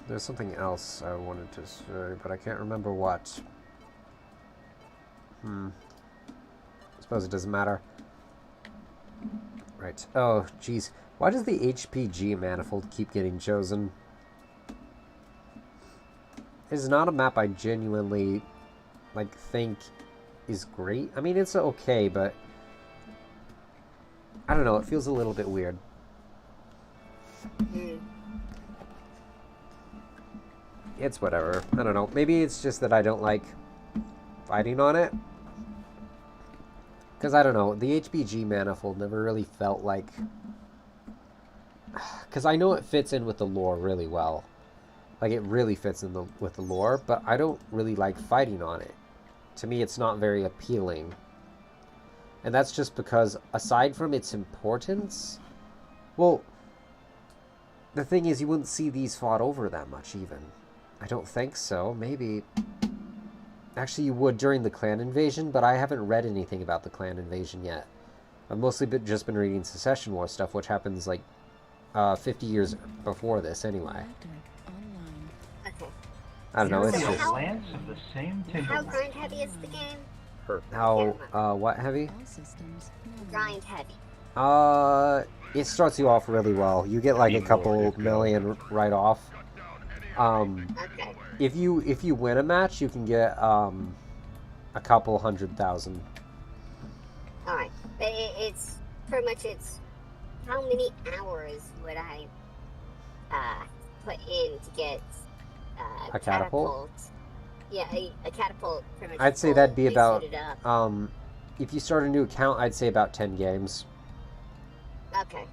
There's something else I wanted to say, but I can't remember what. I suppose it doesn't matter. Right. Oh, jeez. Why does the HPG manifold keep getting chosen? It's not a map I genuinely, like, think is great. I mean, it's okay, but I don't know. It feels a little bit weird. It's whatever. I don't know. Maybe it's just that I don't like fighting on it. Because I don't know. The HPG manifold never really felt like... Because I know it fits in with the lore really well. Like, it really fits in with the lore, but I don't really like fighting on it. To me, it's not very appealing. And that's just because, aside from its importance, well, the thing is, you wouldn't see these fought over that much, even. I don't think so. Maybe... Actually, you would during the clan invasion, but I haven't read anything about the clan invasion yet. I've mostly just been reading Secession War stuff, which happens, like, 50 years before this, anyway. Okay. I don't know, it's Really, just... a lance of the same How timber. grind heavy is the game? How, what heavy? All systems Grind heavy. It starts you off really well. You get like a couple million right off. Okay. If you win a match, you can get a couple 100,000. Alright. But it's pretty much how many hours would I put in to get A catapult? Yeah, a catapult pretty much. I'd say that'd be fully about suited up. if you start a new account, I'd say about 10 games. Okay.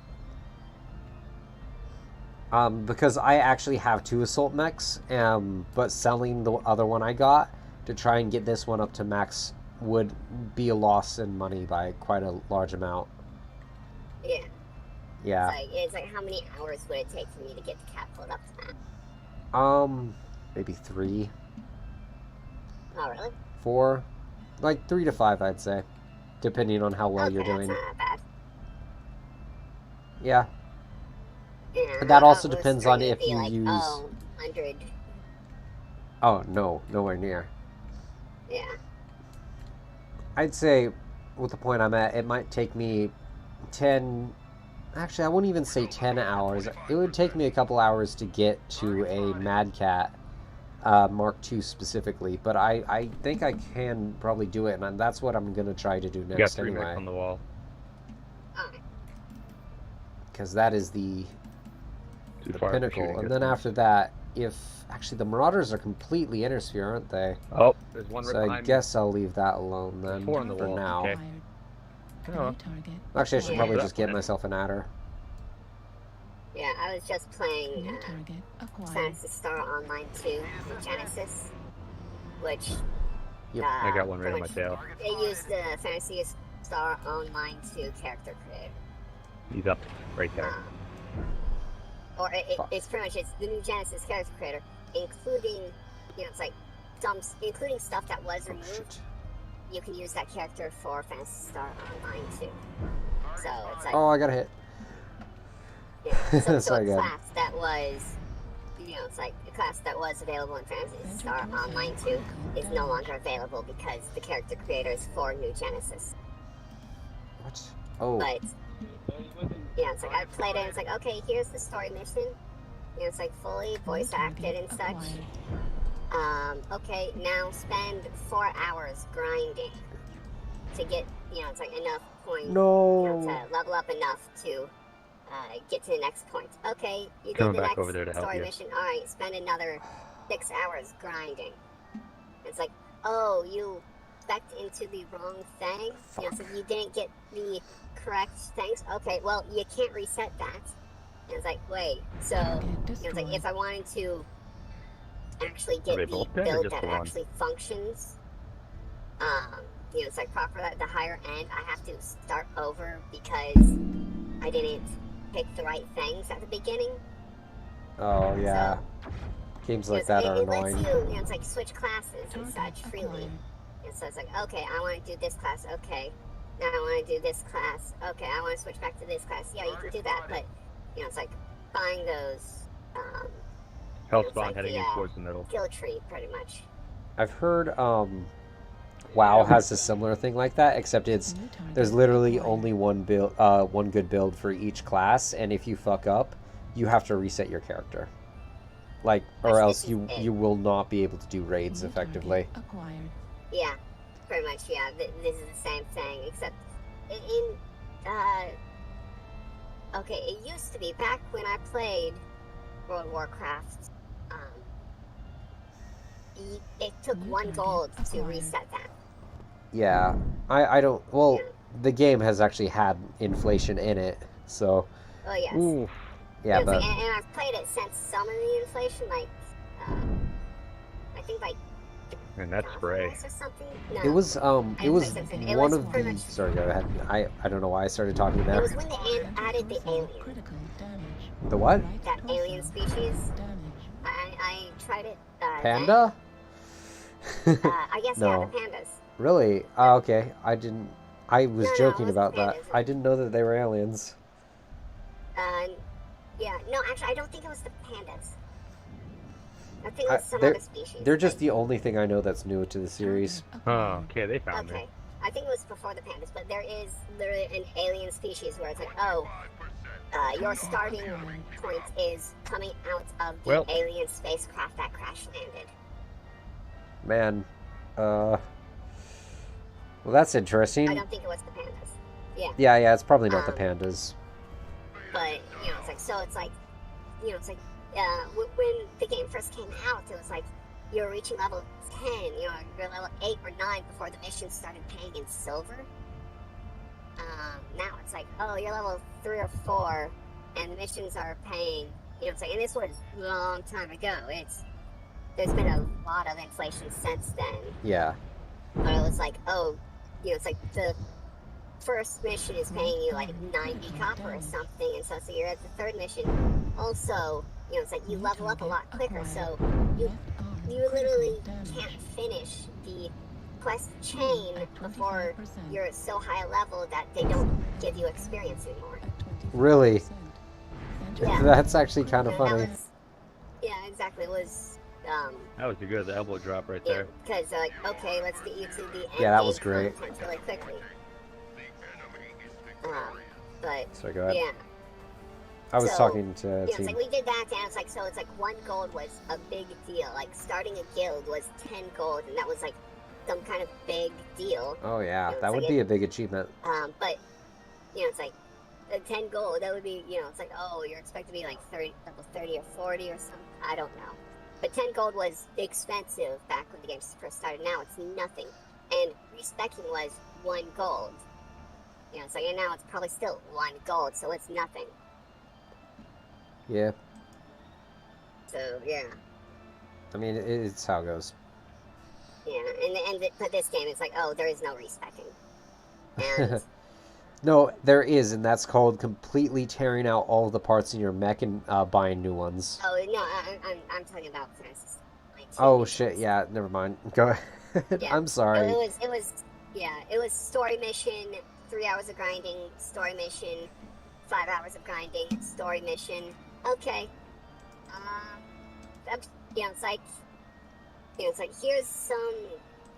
Because I actually have 2 assault mechs, but selling the other one I got to try and get this one up to max would be a loss in money by quite a large amount. Yeah. Yeah. It's like how many hours would it take for me to get the catapult up to that? Maybe 3, Oh, really? 4, like 3 to 5, I'd say, depending on how well Okay, you're doing. That's not bad. Yeah. Yeah, That also I was depends trying on to if be you like, use... Oh, 100. Oh, no, nowhere near. Yeah. I'd say, with the point I'm at, it might take me 10... Actually, I wouldn't even say 10 hours. It would take me a couple hours to get to a Mad Cat Mark II specifically, but I think I can probably do it, and that's what I'm going to try to do You got next 3 anyway. mechs on the wall. Alright. Because that is the Too far for pinnacle. shooting And then distance. after that, if... Actually, the Marauders are completely Innersphere, aren't they? Oh, there's one right So I behind guess I'll leave that alone then, There's 4 on the for wall. now. Okay. acquired. Oh. New target. Actually, I should Yeah. probably Yeah. just get myself an adder. Yeah, I was just playing New target acquired. Phantasy Star Online 2 for Genesis, which Yep. I got one right pretty on my much- tail. They used the Phantasy Star Online 2 character creator. He's up right there. Or Fuck. it's pretty much it's the new Genesis character creator, including it's like including stuff that was Oh, removed. shit. You can use that character for Phantasy Star Online too. So it's like Oh, I got a hit. yeah, so Sorry, a God. class that was it's like a class that was available in Phantasy Star Online 2 is no longer available because the character creator is for New Genesis. What? Oh, But it's like I played it and it's like, okay, here's the story mission. It's like fully voice acted and such. Okay, now spend 4 hours grinding to get it's like enough points no. to level up enough to get to the next point. Okay, you did Coming the back next over there to help story you. mission. Alright, spend another 6 hours grinding. It's like, oh, you specced into the wrong thing? So you didn't get the correct things? Okay, well, you can't reset that. And it's like, wait, so, it's like, if I wanted to actually get they the both dead or build just that the one? actually functions, it's like proper at the higher end, I have to start over because I didn't pick the right things at the beginning. Oh, yeah. Games like that are it lets annoying. you, it's like switch classes and such freely. And so it's like, okay, I want to do this class, okay. Now I want to do this class, okay. I want to switch back to this class. Yeah, you can do that, but it's like buying those Hell it's spawn like heading the, in towards the middle. kill tree, pretty much. I've heard WoW has a similar thing like that, except there's literally only one good build for each class, and if you fuck up, you have to reset your character. Like, or Which else this you is it. you will not be able to do raids New effectively. target acquired. Yeah, pretty much. Yeah, this is the same thing, except okay, it used to be back when I played World of Warcraft. It took New 1 target gold to acquired. reset that. Yeah, I don't. Well, the game has actually had inflation in it, so Oh yes. Ooh. yeah. It's But like, and I've played it since some of the inflation, like I think like And that spray. or something. No. It was It one was of pretty the. much- Sorry, go ahead. I don't know why I started talking It there. was when they added the alien, Critical damage. The what? Right that alien torso species. damage. I tried it. Panda? I guess No. yeah, the pandas. Really? Oh, okay. I didn't. I was No, it joking was about that. pandas. I didn't know that they were aliens. Yeah, no, actually, I don't think it was the pandas. I think it was some they're- other species. They're just the only thing I know that's new to the series. Oh, okay, they found Okay, it. I think it was before the pandas, but there is literally an alien species where it's like, oh, your starting point is coming out of the Well- alien spacecraft that crash landed. Man, well, that's interesting. I don't think it was the pandas. Yeah, Yeah, it's probably not the pandas. but you know, it's like so. It's like, you know, it's like when the game first came out, it was like you're reaching level 10, you know, you're level 8 or 9 before the missions started paying in silver. Now it's like, oh, you're level 3 or 4, and the missions are paying. You know, it's like, and this was a long time ago. There's been a lot of inflation since then. Yeah. But it was like, oh, you know, it's like the first mission is paying you like 90 copper or something, and so you're at the third mission. Also, you know, it's like you level up a lot quicker, so you literally can't finish the quest chain before you're so high a level that they don't give you experience anymore. Really? Yeah. That's actually kind of And that funny. was- yeah, exactly. It was, That was a good elbow drop right yeah, there. because they're like, okay, let's get you to the end Yeah, that was game great. content really quickly. But Sorry, go ahead. yeah. I was So, talking to Yeah, it's Team. like we did that, and it's like, so it's like 1 gold was a big deal. Like starting a guild was 10 gold, and that was like some kind of big deal. Oh yeah, it's that would like be a big achievement. But you know, it's like 10 gold. That would be, you know, it's like, oh, you're expected to be like 30, level 30 or 40 or something. I don't know. But 10 gold was expensive back when the game first started. Now it's nothing, and respecking was 1 gold. You know, it's like, and now it's probably still 1 gold, so it's nothing. Yeah. So yeah. I mean, it's how it goes. Yeah, but this game is like, oh, there is no respecting. And No, there is, and that's called completely tearing out all the parts in your mech and buying new ones. oh no, I'm talking about Francis. Oh shit! Yeah, never mind. Go ahead. Yeah. I'm sorry. It was story mission, 3 hours of grinding, story mission, 5 hours of grinding, story mission. Okay. You know, it's like, here's some,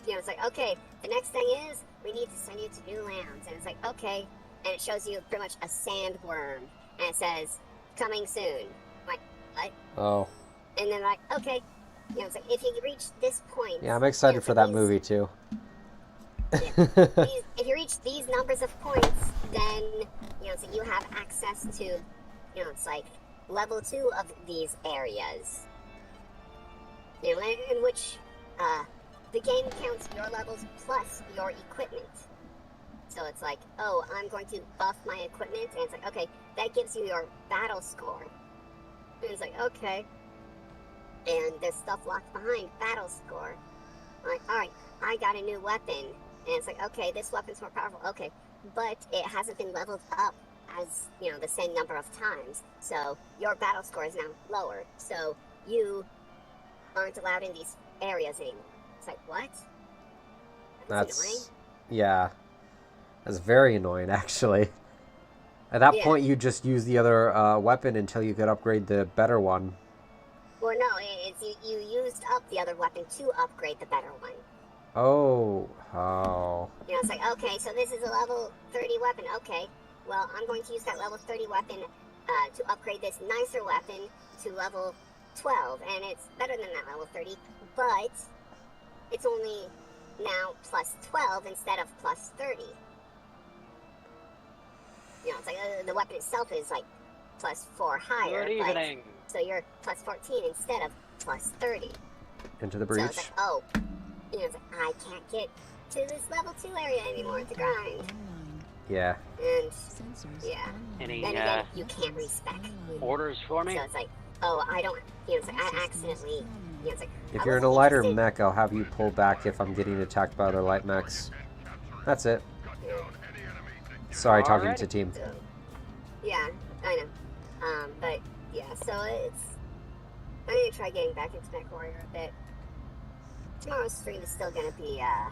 you know, it's like, okay, the next thing is, we need to send you to new lands, and it's like, okay, and it shows you pretty much a sandworm, and it says, coming soon. I'm like, what? Oh. And then like, okay, you know, it's like, if you reach this point. Yeah, I'm excited you know, for that these- movie too. if you reach these numbers of points, then, you know, so you have access to, you know, it's like level 2 of these areas. You know, in which the game counts your levels plus your equipment. So it's like, oh, I'm going to buff my equipment, and it's like, okay, that gives you your battle score. And it's like, okay. And there's stuff locked behind battle score. I'm like, alright, I got a new weapon. And it's like, okay, this weapon's more powerful. Okay, but it hasn't been leveled up as, you know, the same number of times. So your battle score is now lower. So you aren't allowed in these areas anymore. It's like, what? That's annoying. Yeah. That's very annoying, actually. At that Yeah. point, you just use the other weapon until you could upgrade the better one. Well, no, it's you used up the other weapon to upgrade the better one. Oh. You know, it's like, okay, so this is a level 30 weapon. Okay, well, I'm going to use that level 30 weapon to upgrade this nicer weapon to level 12, and it's better than that level 30, but it's only now plus 12 instead of plus 30. You know, it's like the weapon itself is like plus 4 higher. Good evening. So you're plus 14 instead of plus 30. Into the So breach. it's like, oh, you know, it's like, I can't get to this level 2 area anymore to grind. Yeah. And, yeah. Any Then again, you can't respec. orders for me? So it's like, oh, I don't, you know, it's like, I accidentally Yeah, it's like, If I you're in a wasn't lighter interested- mech, I'll have you pull back if I'm getting attacked by other light mechs. That's it. Sorry, talking to team. So, yeah, I know. But yeah, so it's. I'm gonna try getting back into Mechwarrior a bit. Tomorrow's stream is still gonna be. I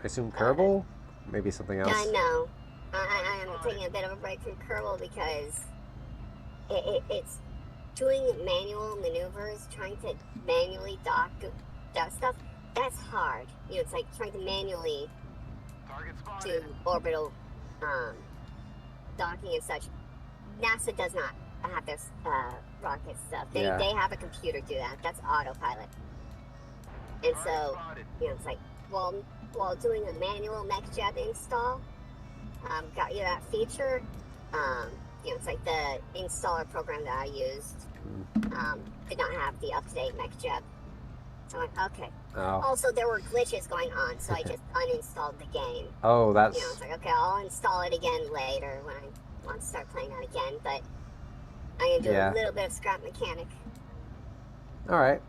assume Kerbal? Maybe something else. Yeah, no. I am taking a bit of a break from Kerbal because it's doing manual maneuvers, trying to manually dock stuff. That's hard. You know, it's like trying to manually do orbital docking and such. NASA does not have their rocket stuff. They have a computer do that. That's autopilot. And so, you know, it's like, while doing a manual mech jet install, got you that feature. You know, it's like the installer program that I used did not have the up-to-date mech jet. So I'm like, okay. Oh. Also, there were glitches going on, so I just uninstalled the game. Oh, that's... You know, it's like, okay, I'll install it again later when I want to start playing that again, but I'm going to do a little bit of scrap mechanic. Alright.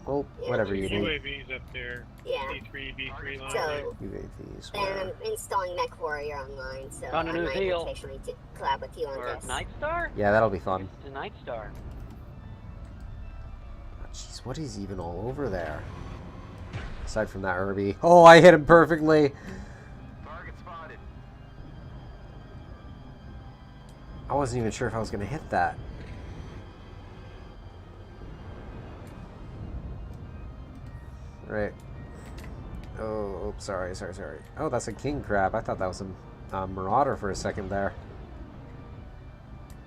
Well, Yeah. whatever you need. UAVs up there. Yeah. B3 line. So, UAVs. and I'm installing Mechwarrior online, so Found I a new might deal. occasionally collab with you on Or this. Night Star? Yeah, that'll be fun. It's a Night Star. Jeez, what is even all over there? Aside from that Irby. Oh, I hit him perfectly! Target spotted. I wasn't even sure if I was going to hit that. Right. Oh, sorry. Oh, that's a king crab. I thought that was a marauder for a second there.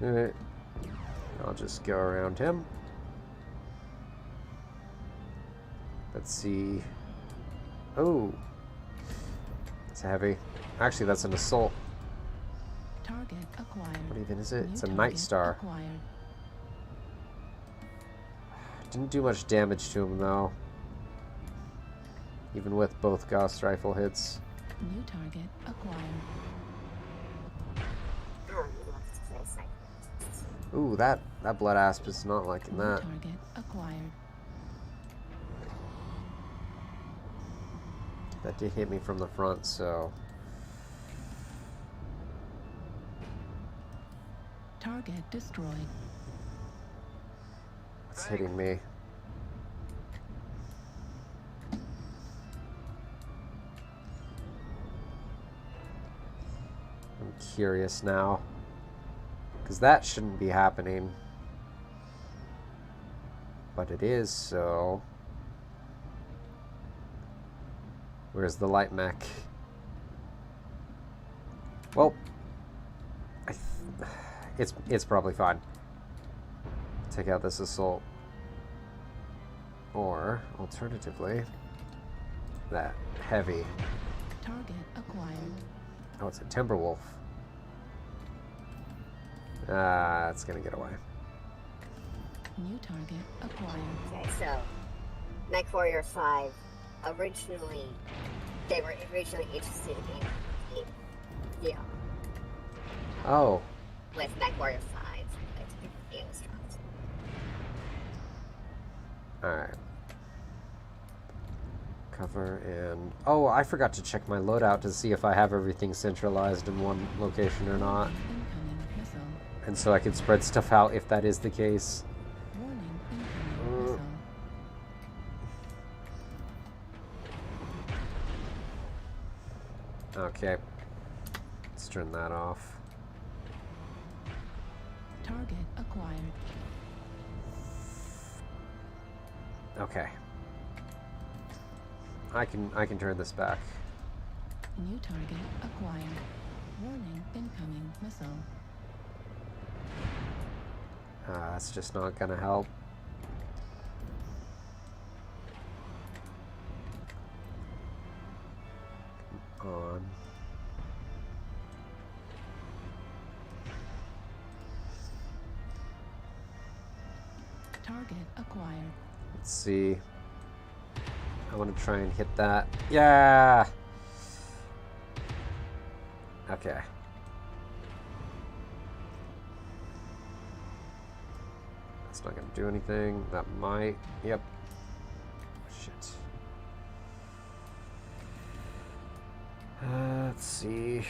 Alright. I'll just go around him. Let's see. Oh. It's heavy. Actually, that's an assault. Target acquired. What even is it? New It's a target Night Star. acquired. Didn't do much damage to him, though. Even with both Gauss rifle hits. New target acquired. Ooh, that blood asp is not liking New that. target acquired. That did hit me from the front, so... Target destroyed. It's hitting me. I'm curious now. Because that shouldn't be happening. But it is, so... Where's the light mech? Well... It's probably fine. Take out this assault. Or, alternatively, that heavy. Target acquired. Oh, it's a Timberwolf. It's gonna get away. New target acquired. Okay, so Mechwarrior 5 originally they were originally interested in yeah Oh. with Mechwarrior 5, but it was dropped. Alright. Cover and... Oh, I forgot to check my loadout to see if I have everything centralized in one location or not. Incoming missile. And so I can spread stuff out if that is the case. Warning, incoming missile. Okay. Let's turn that off. Target acquired. Okay. I can turn this back. New target acquired. Warning, incoming missile. That's just not gonna help. Come on. Target acquired. Let's see. I want to try and hit that. Yeah! Okay. Let's It's not gonna do anything. That might. Yep. Shit. Let's see.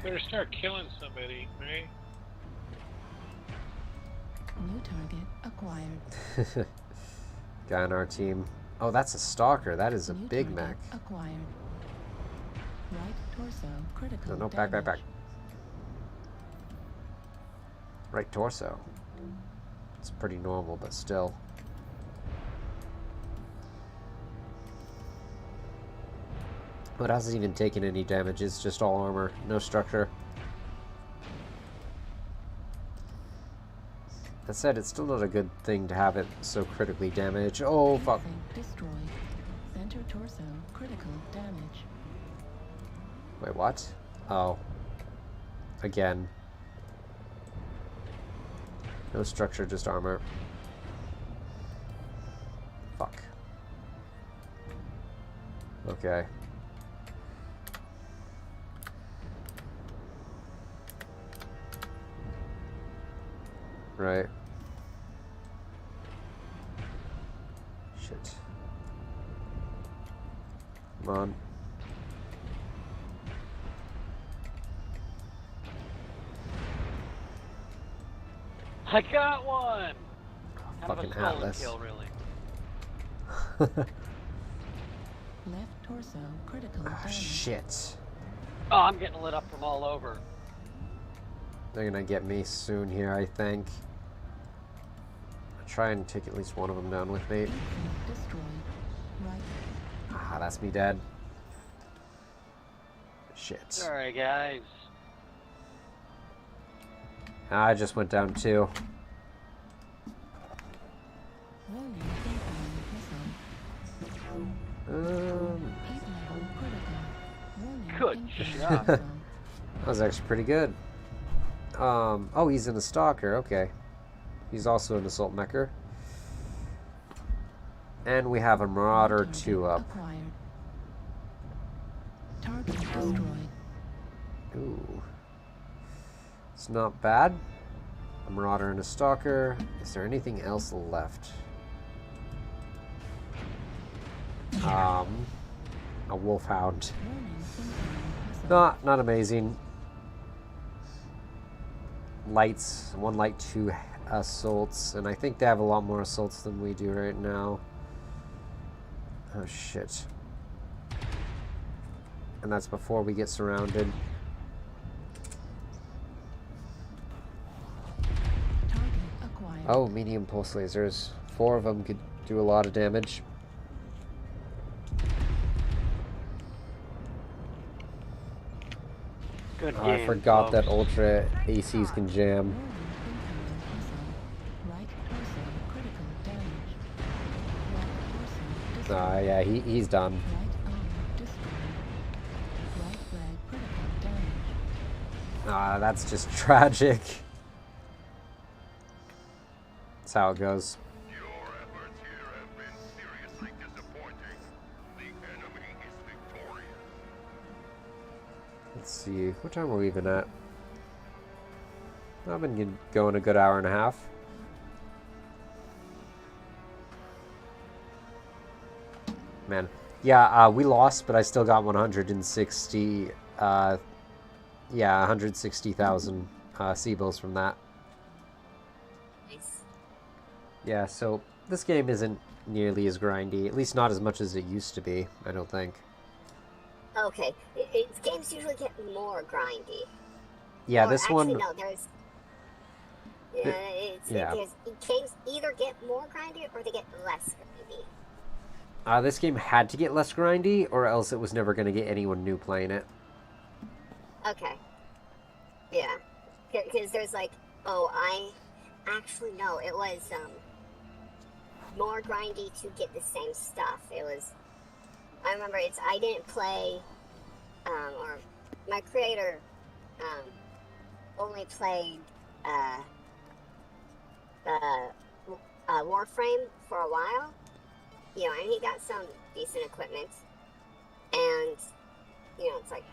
Better start killing somebody, right? New target acquired. Guy on our team. Oh, that's a stalker. That is a New big target mech. acquired. Right torso critical. No, back. Right torso. It's pretty normal, but still. But it hasn't even taken any damage. It's just all armor, no structure. That said, it's still not a good thing to have it so critically damaged. Oh, fuck. Destroyed. Center torso critical damage. Wait, what? Oh. Again. No structure, just armor. Fuck. Okay. Right. Shit. Come on. I got one! Kind of Fucking a stolen Atlas. kill, really. Left torso critical Ah, damage. shit. Oh, I'm getting lit up from all over. They're gonna get me soon here, I think. I'll try and take at least one of them down with me. Destroyed. Right. Ah, that's me dead. Shit. Sorry, guys. I just went down too. Warning incoming missile. Heat level critical. Warning Good incoming shot. missile. That was actually pretty good. Oh, he's in a stalker. Okay. He's also an assault mecher. And we have a Marauder Target 2 up. acquired. Target destroyed. Ooh. It's not bad. A Marauder and a Stalker. Is there anything else left? A Wolfhound. Warning incoming missile. Not amazing. Lights. One light, 2 assaults. And I think they have a lot more assaults than we do right now. Oh, shit. And that's before we get surrounded. Target acquired. Oh, medium pulse lasers. 4 of them could do a lot of damage. Good Oh, game, I forgot that folks. Ultra ACs can jam. Warning incoming missile. Right torso critical damage. Left torso destroyed. Yeah, he's done. Right arm destroyed. Right leg critical damage. That's just tragic. That's how it goes. Your efforts here have been seriously disappointing. The enemy is victorious. Let's see. What time are we even at? I've been going a good hour and a half. Man. Yeah, we lost, but I still got 160, yeah, 160,000 C-bills from that. Nice. Yeah, so this game isn't nearly as grindy, at least not as much as it used to be, I don't think. Okay, games usually get more grindy. Yeah, Or this actually, one... no, there's. yeah. Games either get more grindy or they get less grindy. This game had to get less grindy, or else it was never going to get anyone new playing it. Okay. Yeah. Because there's like, actually, no, it was, more grindy to get the same stuff. It was, I remember I didn't play, or my creator, only played, Warframe for a while. You know, and he got some decent equipment. And, you know, it's like,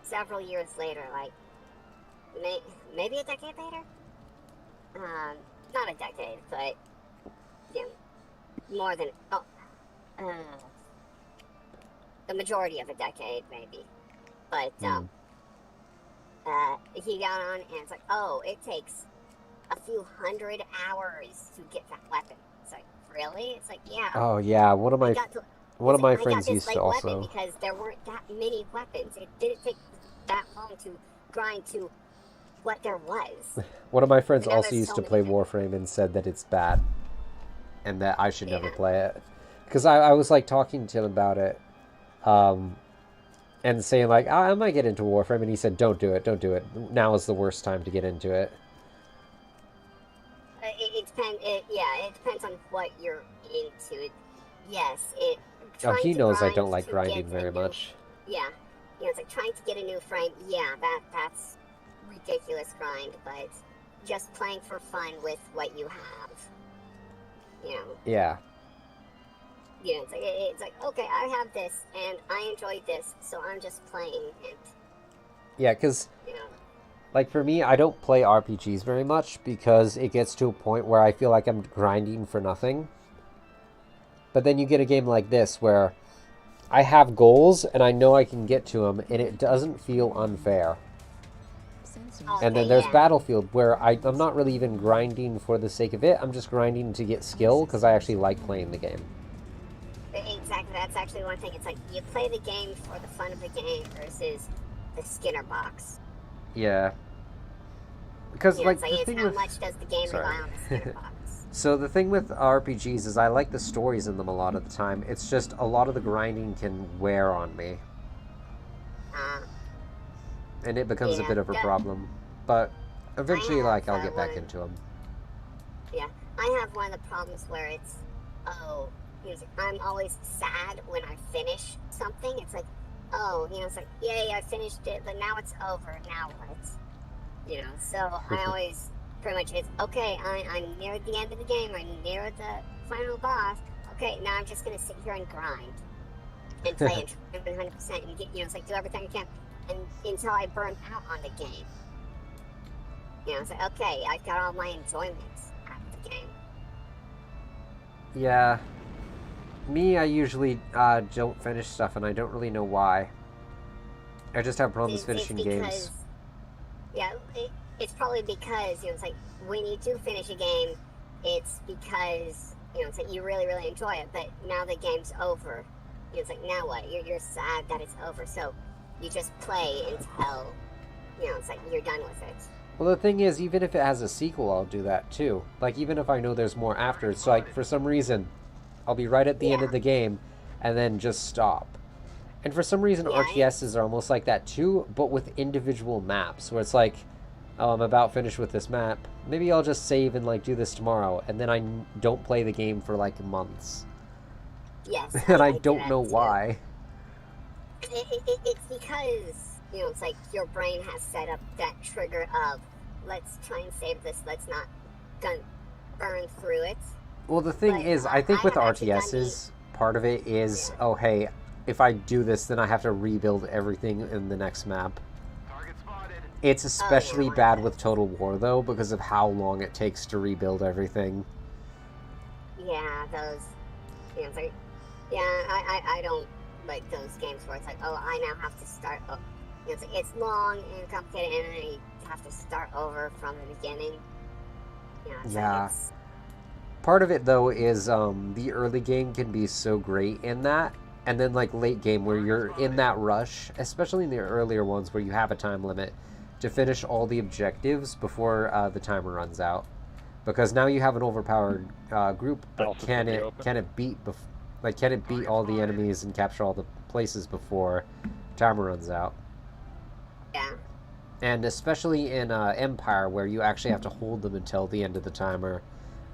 several years later, like, maybe a decade later, not a decade, but you know, more than the majority of a decade, maybe. But he got on, and it's like, oh, it takes a few hundred hours to get that weapon. It's like, really? It's like, yeah. Oh yeah, one of my friends used to also. Because there weren't that many weapons. It didn't take that long to grind to what there was. One of my friends also used to play Warframe and said that it's bad, and that I should never play it. Because I was like talking to him about it, and saying like, I might get into Warframe, and he said, don't do it. Now is the worst time to get into it. It depends on what you're into. Yes, he knows I don't like grinding very much. Yeah, it's like trying to get a new frame. Yeah, that's ridiculous grind, but just playing for fun with what you have. Yeah. It's like okay, I have this and I enjoy this, so I'm just playing it. Yeah, because like for me, I don't play RPGs very much because it gets to a point where I feel like I'm grinding for nothing. But then you get a game like this where I have goals and I know I can get to them, and it doesn't feel unfair. And then there's Battlefield, where I'm not really even grinding for the sake of it. I'm just grinding to get skill because I actually like playing the game. Exactly, that's actually one thing. It's like you play the game for the fun of the game versus the Skinner box. Yeah. Because how much does the game rely on the Skinner box? So the thing with RPGs is I like the stories in them a lot of the time. It's just a lot of the grinding can wear on me. And it becomes a bit of a problem. But eventually, I'll get back into them. Yeah, I have one of the problems where it's, I'm always sad when I finish something. It's like, it's like, yay, I finished it, but now it's over. Now what? So I always pretty much, it's, okay, I'm near the end of the game. I'm near the final boss. Okay, now I'm just going to sit here and grind. And play it 100% and get, it's like, do everything I can. And until I burn out on the game. It's like, okay, I've got all my enjoyments out of the game. Yeah. Me, I usually don't finish stuff, and I don't really know why. I just have problems finishing games. Yeah, it's probably because, it's like, when you do finish a game, it's because, it's like you really, really enjoy it, but now the game's over. It's like, now what? You're sad that it's over, so you just play until, it's like you're done with it. Well, the thing is, even if it has a sequel, I'll do that too. Like, even if I know there's more after, so like, for some reason, I'll be right at the end of the game, and then just stop. And for some reason, RTSs are almost like that too, but with individual maps, where it's like, oh, I'm about finished with this map. Maybe I'll just save and, like, do this tomorrow, and then I don't play the game for, like, months. Yes. And I don't know why. It's because, it's like your brain has set up that trigger of, let's try and save this, let's not burn through it. Well, the thing is, I think with RTSs, part of it is, oh, hey, if I do this, then I have to rebuild everything in the next map. It's especially bad with Total War, though, because of how long it takes to rebuild everything. Yeah, those... it's like, I don't like those games where it's like, oh, I now have to start... It's like, it's long and complicated, and then you have to start over from the beginning. Yeah. Part of it, though, is the early game can be so great in that, and then, like, late game where you're in that rush, especially in the earlier ones where you have a time limit, to finish all the objectives before the timer runs out, because now you have an overpowered group. But can it beat all the enemies and capture all the places before timer runs out? Yeah. And especially in Empire, where you actually have to hold them until the end of the timer,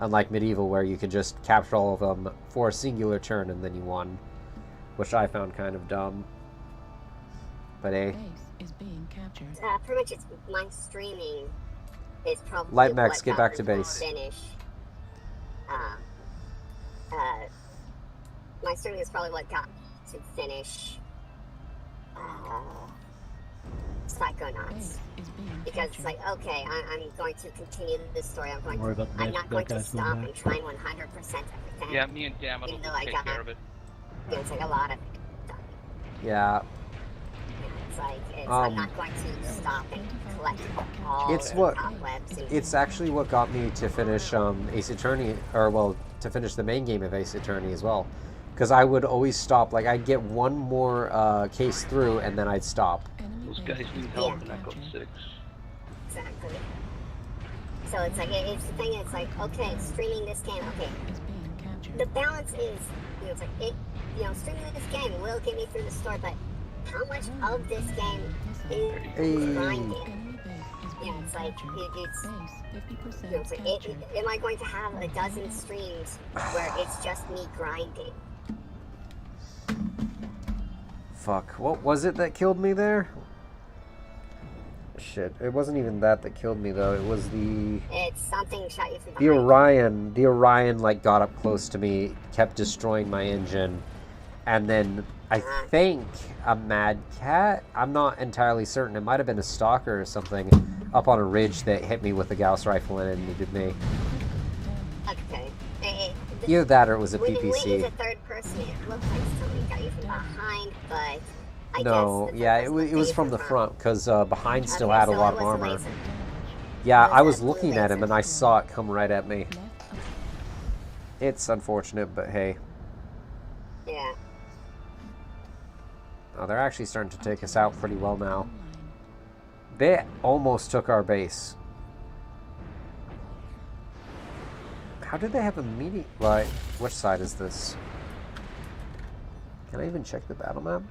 unlike Medieval, where you can just capture all of them for a singular turn and then you won, which I found kind of dumb. But is being captured. Pretty much, it's my streaming is probably Lightmax, get back to base. Finish. My streaming is probably what got to finish. Psychonauts. Because it's like, okay, I'm going to continue this story. I'm not going to stop and try and 100% everything. Yeah, me and Dammit will take care of it. It's like a lot of done. Yeah. It's like, I'm not going to stop and collect all It's the what. cobwebs. It's actually what got me to finish Ace Attorney, or well, to finish the main game of Ace Attorney as well. Because I would always stop. Like, I'd get one more case through, and then I'd stop. Those guys need help in Echo 6. Exactly. So it's like, it's the thing, it's like, okay, streaming this game, okay. The balance is, it's like, streaming this game will get me through the story, but how much of this game is grinding? It's like, it's like, am I going to have a dozen streams where it's just me grinding? Fuck. What was it that killed me there? Shit. It wasn't even that killed me, though. It was the... It's something shot you from behind. The Orion. The Orion, like, got up close to me, kept destroying my engine. And then, I think, a Mad Cat? I'm not entirely certain. It might have been a stalker or something up on a ridge that hit me with a Gauss rifle and ended me. Okay. Either that or it was a when PPC. When it's a third person, it looks like somebody got you from behind, but I No, guess yeah, it was from the front, because behind still okay, had a so lot it of was a armor. laser. Yeah, It I was was a blue looking at him laser. and I saw it come right at me. It's unfortunate, but hey. Yeah. Oh, they're actually starting to take us out pretty well now. They almost took our base. How did they have a meeting? Right, which side is this? Can I even check the battle map?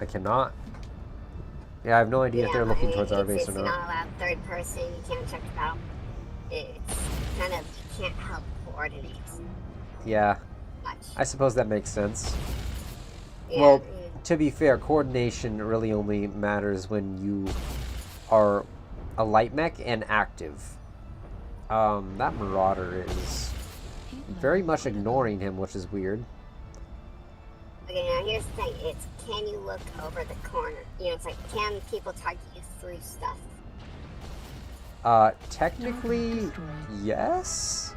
I cannot. Yeah, I have no idea if they're looking towards our base or It's not. not allowed third person, you can't check it out. It's kind of, you can't help coordinate Yeah, much. I suppose that makes sense. Yeah, Well, to be fair, coordination really only matters when you are a light mech and active. That Marauder is very much ignoring him, which is weird. Okay, now here's the thing. It's, can you look over the corner? It's like, can people target you through stuff? Technically, yes.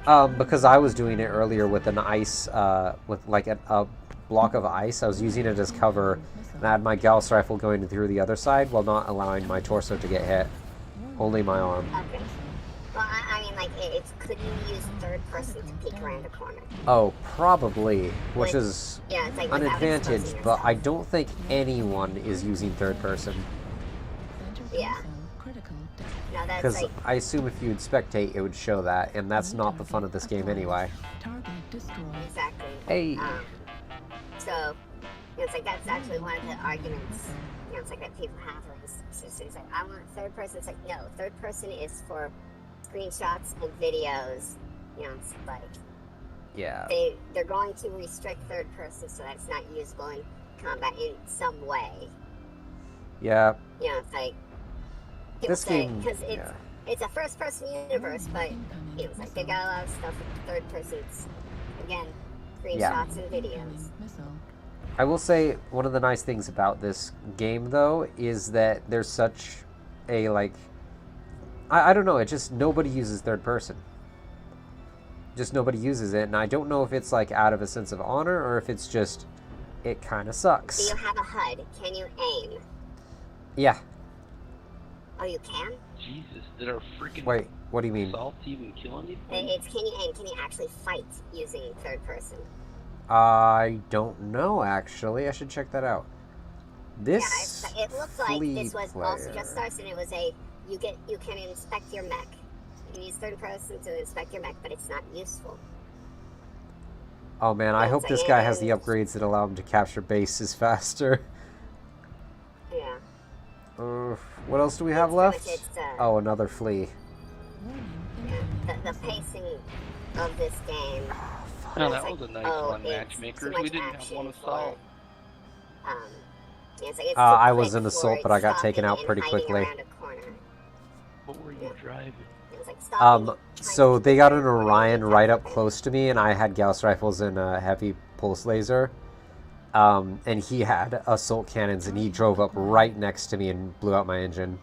Okay. Because I was doing it earlier with an ice, with like a block of ice. I was using it as cover, and I had my Gauss rifle going through the other side while not allowing my torso to get hit. Only my arm. Okay. Well, I mean, like, could you use third person to peek around a corner? Oh, probably, which is Yeah, it's like an without advantage, exposing but yourself. I don't think anyone is using third person. Yeah. No, that's Because like, I assume if you'd spectate, it would show that, and that's not the fun of this game anyway. exactly. Hey! So, it's like, that's actually one of the arguments, it's like that people have for instance. It's like, I want third person. It's like, no, third person is for screenshots and videos. It's like, Yeah. they're going to restrict third person so that it's not usable in combat in some way. Yeah. It's like, people This say, game, because yeah. it's a first person universe, but it's like they got a lot of stuff with third person. It's, again, screenshots and videos. I will say one of the nice things about this game, though, is that there's such a, like... I don't know, it just... Nobody uses third person. Just nobody uses it, and I don't know if it's, like, out of a sense of honor, or if it's just... It kind of sucks. Do you have a HUD? Can you aim? Yeah. Oh, you can? Jesus, did our freaking Wait, what do you mean? assault even kill anything? It's can you aim? Can you actually fight using third person? I don't know, actually. I should check that out. This Yeah, it looked like this was player. also just starts, and it was a you can inspect your mech. You can use third person to inspect your mech, but it's not useful. Oh man, I Yeah, hope it's this like- guy has the upgrades that allow him to capture bases faster. Yeah. What else do we have left? It's, Oh, another flea. the pacing of this game. Oh, it's that like, was a nice oh, one, it's matchmakers. too much We didn't have action one for, assault. It's like it's I too was quick an assault, for but I got stopping taken out and pretty hiding quickly. around a corner. What were you driving? It's like stopping, trying So to they got get an around a corner Orion and right up jumping. close to me, and I had Gauss rifles and a heavy pulse laser. and he had assault cannons, and he drove up right next to me and blew out my engine.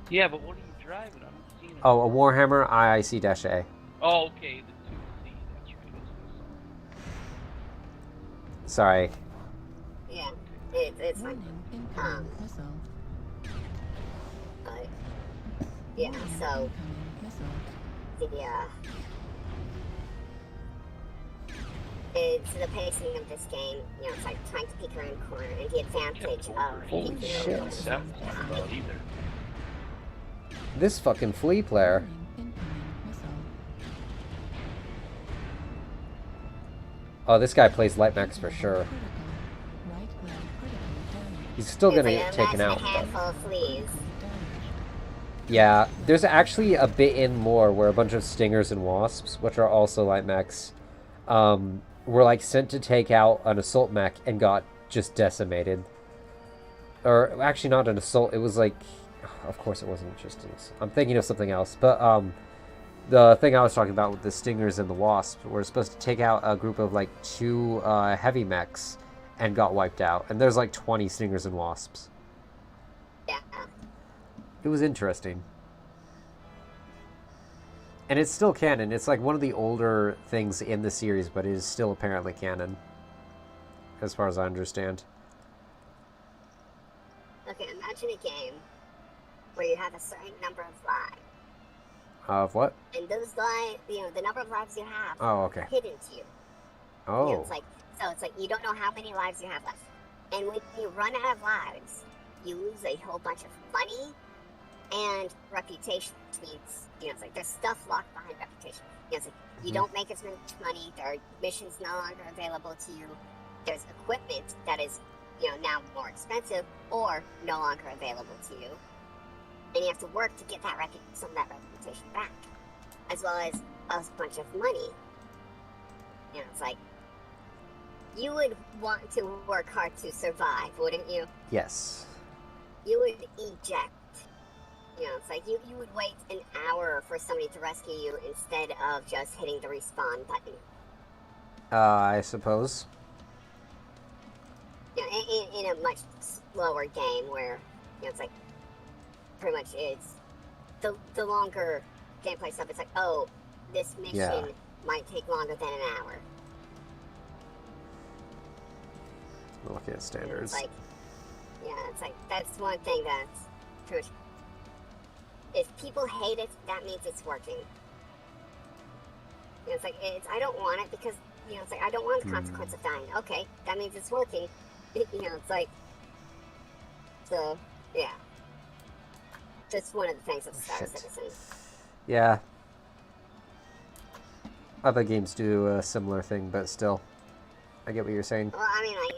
Yeah, but what are you driving? I'm not seeing it. Oh, a Warhammer IIC-A. Oh, okay, the 2C, that's right. Sorry. Yeah, it's fine. Warning, incoming missile. But yeah, so Incoming missile. It's the pacing of this game. You know, it's like trying to peek around a corner, and the advantage of Holy peeking shit. around. That was not either. This fucking flea player. Warning, incoming missile. Oh, this guy plays light mechs for sure. Critical. Right leg critical damage. He's still gonna It's get like, taken imagine out. a handful of fleas. Yeah, there's actually a bit in more where a bunch of stingers and wasps, which are also light mechs, were like sent to take out an assault mech and got just decimated. Or actually not an assault, it was like, of course it wasn't just an assault. I'm thinking of something else, but the thing I was talking about with the stingers and the wasps were supposed to take out a group of like 2 heavy mechs and got wiped out. And there's like 20 stingers and wasps. Yeah. It was interesting. And it's still canon. It's like one of the older things in the series, but it is still apparently canon. As far as I understand. Okay, imagine a game where you have a certain number of lives. Of what? And those lives, you know, the number of lives you have Oh, okay. hidden to you. Oh. You know, it's like you don't know how many lives you have left. And when you run out of lives, you lose a whole bunch of money and reputation. Which means, you know, it's like there's stuff locked behind reputation. You know, it's like you don't make as much money, there are missions no longer available to you, there's equipment that is, you know, now more expensive or no longer available to you. And you have to work to get that some of that reputation back. As well as a bunch of money. You know, it's like you would want to work hard to survive, wouldn't you? Yes. You would eject. You know, it's like you would wait an hour for somebody to rescue you instead of just hitting the respawn button. I suppose. You know, in a much slower game where, you know, it's like pretty much it's the longer gameplay stuff. It's like, oh, this mission might take longer than an hour. Looking at standards. It's like, yeah, it's like that's one thing that's pretty much. If people hate it, that means it's working. You know, it's like I don't want it because, you know, it's like I don't want the consequence of dying. Okay, that means it's working. You know, it's like, so yeah. That's one of the things of Star Citizen. Yeah. Other games do a similar thing, but still, I get what you're saying. Well, I mean, like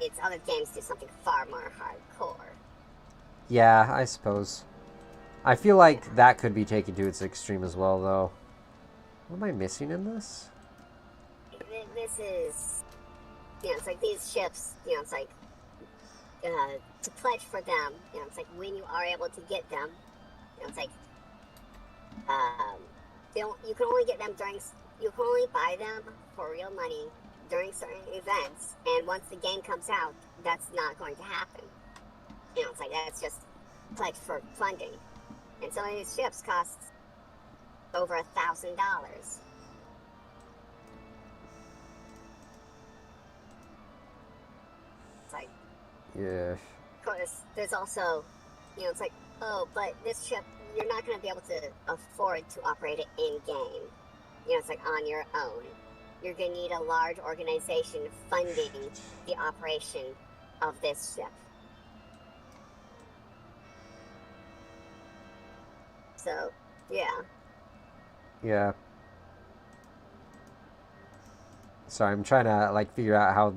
it's other games do something far more hardcore. Yeah, I suppose. I feel like that could be taken to its extreme as well, though. What am I missing in this? This is, you know, it's like these ships, you know, it's like, to pledge for them, you know, it's like when you are able to get them, you know, it's like, you can only get them you can only buy them for real money during certain events, and once the game comes out, that's not going to happen. You know, it's like, that's just pledge for funding. And some of these ships cost over $1,000. It's like, Yeah. of course, there's also, you know, it's like, oh, but this ship, you're not going to be able to afford to operate it in-game. You know, it's like on your own. You're going to need a large organization funding the operation of this ship. So, yeah. Yeah. Sorry, I'm trying to, like, figure out how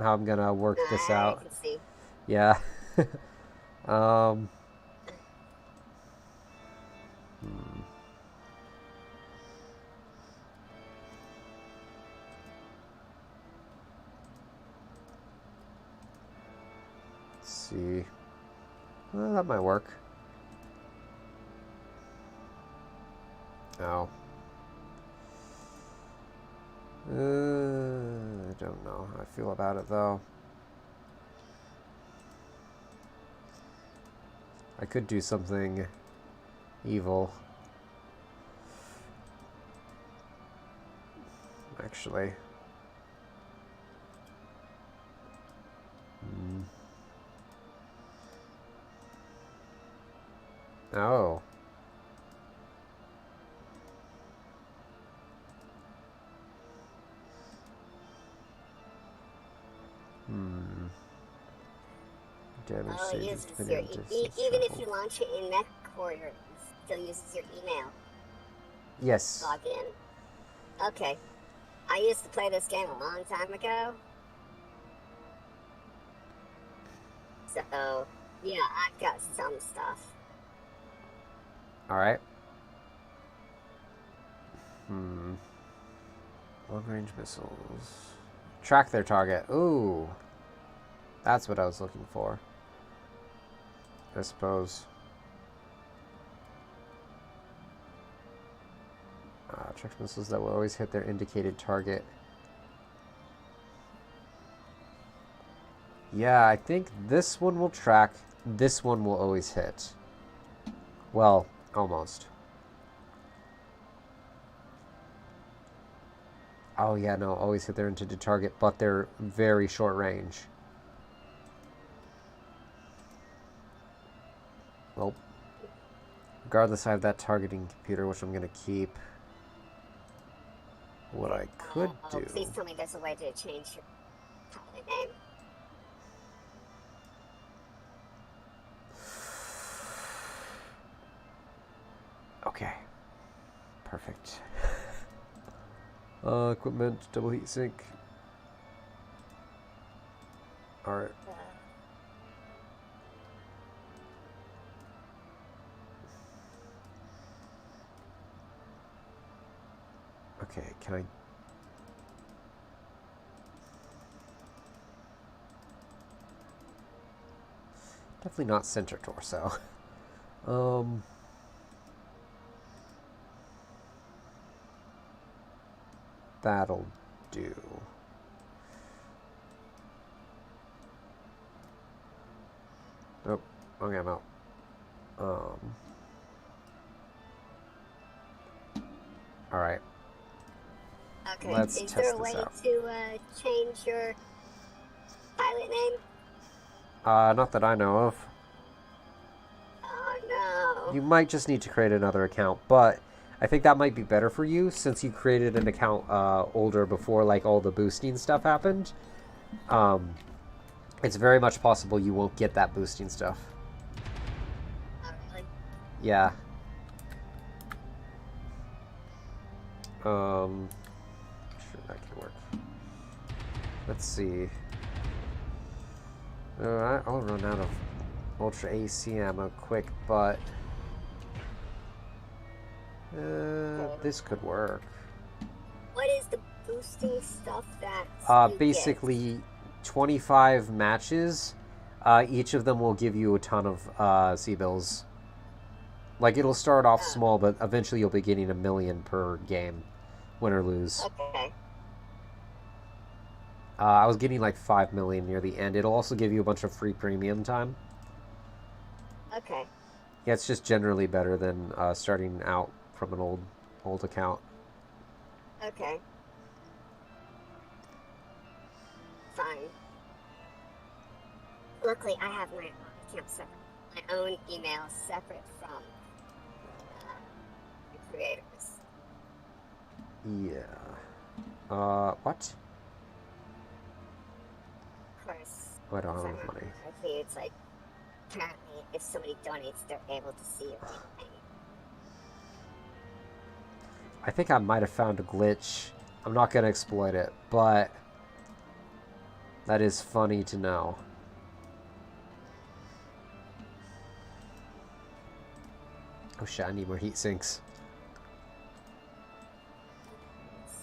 I'm gonna work this out. I can see. Yeah. Let's see. Well, that might work. No. I don't know how I feel about it, though. I could do something evil. Actually. Oh. Damage Oh, it saves uses depending your on distance even if traveled. you launch it in Mechwarrior, it still uses your email. Yes. Log in. Okay. I used to play this game a long time ago. So, yeah, I've got some stuff. Alright. Long-range missiles. Track their target. Ooh. That's what I was looking for. I suppose. Track missiles that will always hit their indicated target. Yeah, I think this one will track. This one will always hit. Well, almost. Oh yeah, no, always hit their intended target, but they're very short range. Well, regardless, I have that targeting computer, which I'm going to keep. What I could do... Please tell me there's a way to change your pilot name. Okay. Perfect. Equipment, double heat sink. Alright. Okay, can I... Definitely not center torso. That'll do. Nope. Okay, I'm out. Alright. Okay, Let's is test there a this way out. to change your pilot name? Not that I know of. Oh no. You might just need to create another account, but I think that might be better for you since you created an account older before like all the boosting stuff happened. It's very much possible you won't get that boosting stuff. Oh, really? Yeah. Sure, that can work. Let's see. I'll run out of Ultra AC ammo quick, but this could work. What is the boosting stuff that you Basically, 25 matches. Each of them will give you a ton of C-bills. Like, it'll start off small, but eventually you'll be getting 1 million per game, win or lose. Okay. I was getting like 5 million near the end. It'll also give you a bunch of free premium time. Okay. Yeah, it's just generally better than starting out from an old account. Okay. Fine. Luckily, I have my own account separate. My own email separate from the creators. Yeah. What? Of course. Oh, I don't have enough money. Correctly, it's like, apparently, if somebody donates, they're able to see everything. I think I might have found a glitch. I'm not going to exploit it, but that is funny to know. Oh shit, I need more heat sinks. Let's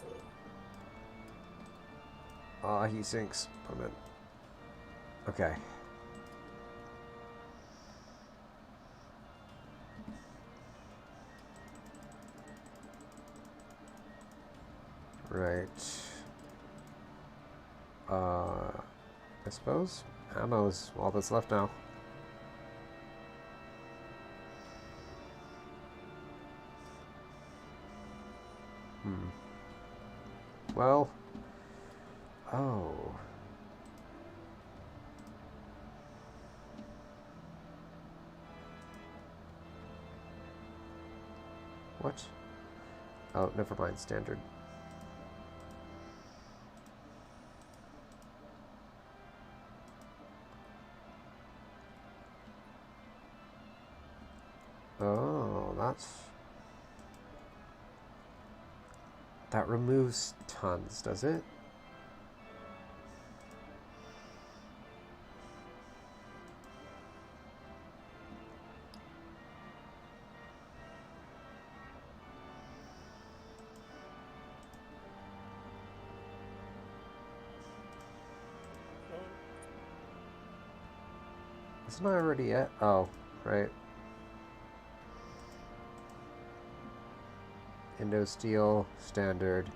see. Heat sinks. Put them in. Okay. Right. I suppose ammo's all that's left now. Well. Oh. What? Oh, never mind. Standard. Oh, that removes tons, does it? Isn't I already at? Oh, right. Indo steel, standard,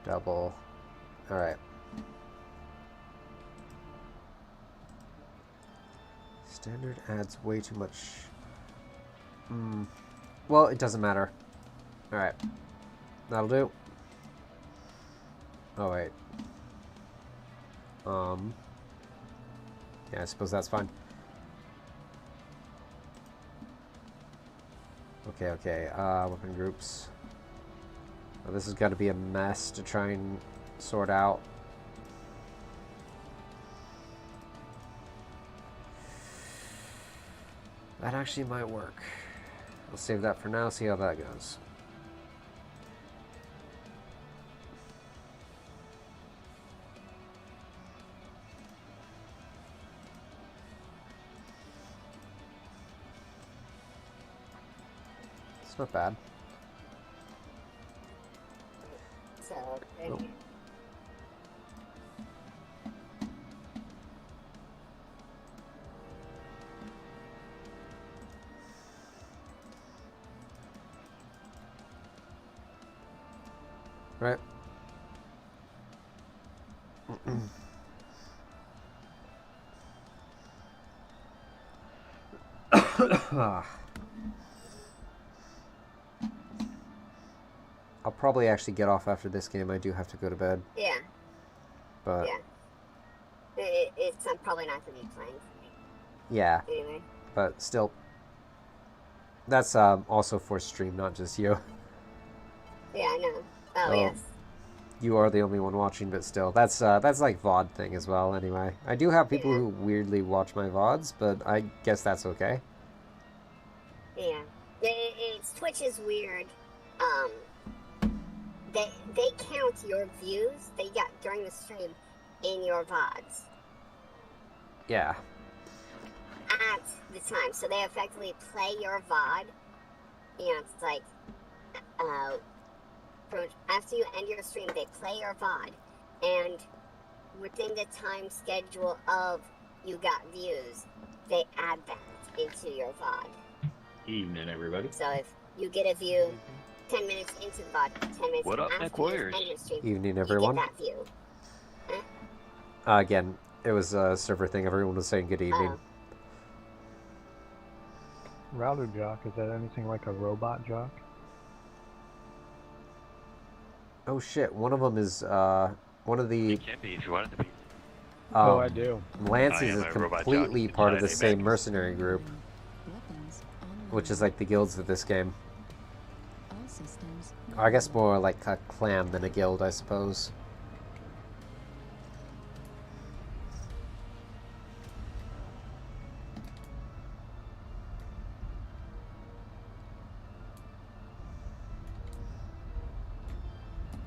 double. Alright. Standard adds way too much. Well, it doesn't matter. Alright. That'll do. Oh, wait. Yeah, I suppose that's fine. Okay, weapon groups. Oh, this is gonna be a mess to try and sort out. That actually might work. We'll save that for now, see how that goes. It's not bad. So, Oh. Right. I'll probably actually get off after this game. I do have to go to bed. yeah, But yeah. I'm probably not going to be playing for me. yeah, Anyway. but still. That's also for stream, not just you. Yeah, I know. Oh, Oh. yes. You are the only one watching, but still. That's like VOD thing as well, anyway. I do have people who weirdly watch my VODs, but I guess that's okay. Yeah. Twitch is weird. They count your views that you got during the stream in your VODs. Yeah. At the time. So they effectively play your VOD. You know, it's like, after you end your stream, they play your VOD. And within the time schedule of you got views, they add that into your VOD. Evening, everybody. So if you get a view 10 minutes into the VOD, 10 minutes What up, after Mechwarriors? you end your stream, Evening, everyone. you get that view. Again, it was a server thing. Everyone was saying good evening. Router jock, is that anything like a robot jock? Oh shit, one of them is, one of the... It can be if you want it to be. Oh, I do. Lances I am is a robot completely jock. part of the Amen. same mercenary group, Weapons online. which is like the guilds of this game. All systems. I guess more like a clan than a guild, I suppose.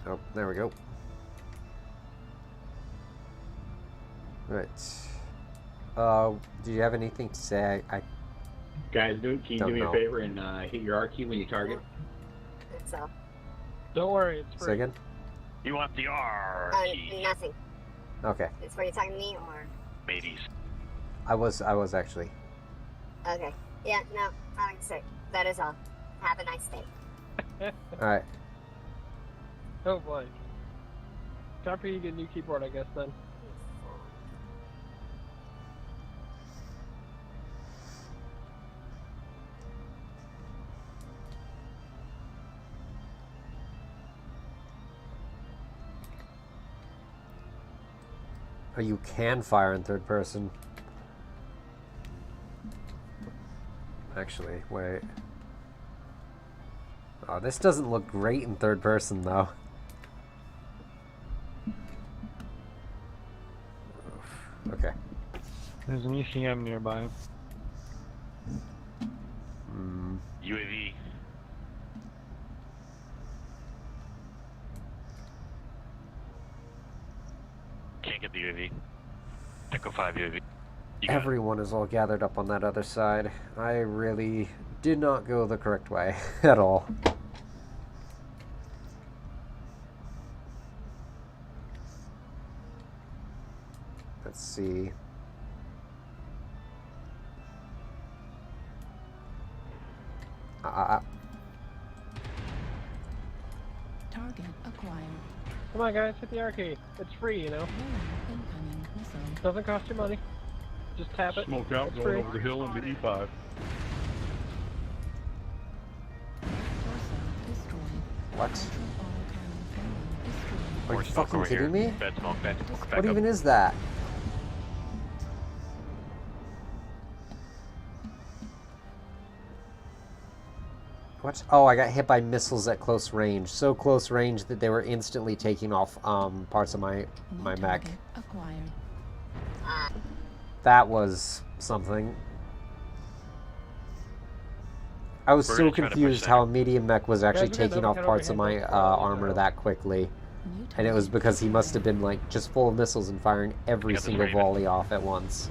Oh, there we go. Right. Do you have anything to say? I Guys, can you Don't do me know. a favor and hit your R key when you target? So, Don't worry, it's say free. again? You want the R key, nothing. Okay. It's where you're talking to me, or? mateys. I was actually. Okay. Yeah, no, nothing to say. That is all. Have a nice day. Alright. Oh boy. Time for you to get a new keyboard, I guess, then. Oh, you can fire in third person. Actually, wait. Oh, this doesn't look great in third person, though. Okay. There's an ECM nearby. UAV. Can't get the UAV. Echo 5 UAV. Everyone is all gathered up on that other side. I really did not go the correct way at all. Let's see. Target acquired. Come on, guys, hit the arcade. It's free, you know. Incoming missile. Doesn't cost you money. Just tap it. Smoke out, It's going free. over the hill into E5. Torso destroyed. What? Ultra autocannon payload destroyed. Are you fucking over kidding here. me? Bad smoke, back What up. even is that? What? Oh, I got hit by missiles at close range. So close range that they were instantly taking off parts of my mech. Target acquired. That was something. I was We're so gonna try to push confused that. how a medium mech was actually Guys, we're taking gonna off head parts of over my here. armor that quickly. New And it was target because he must have acquired. been like just full of missiles and firing every Yeah, that's single Raven. volley off at once.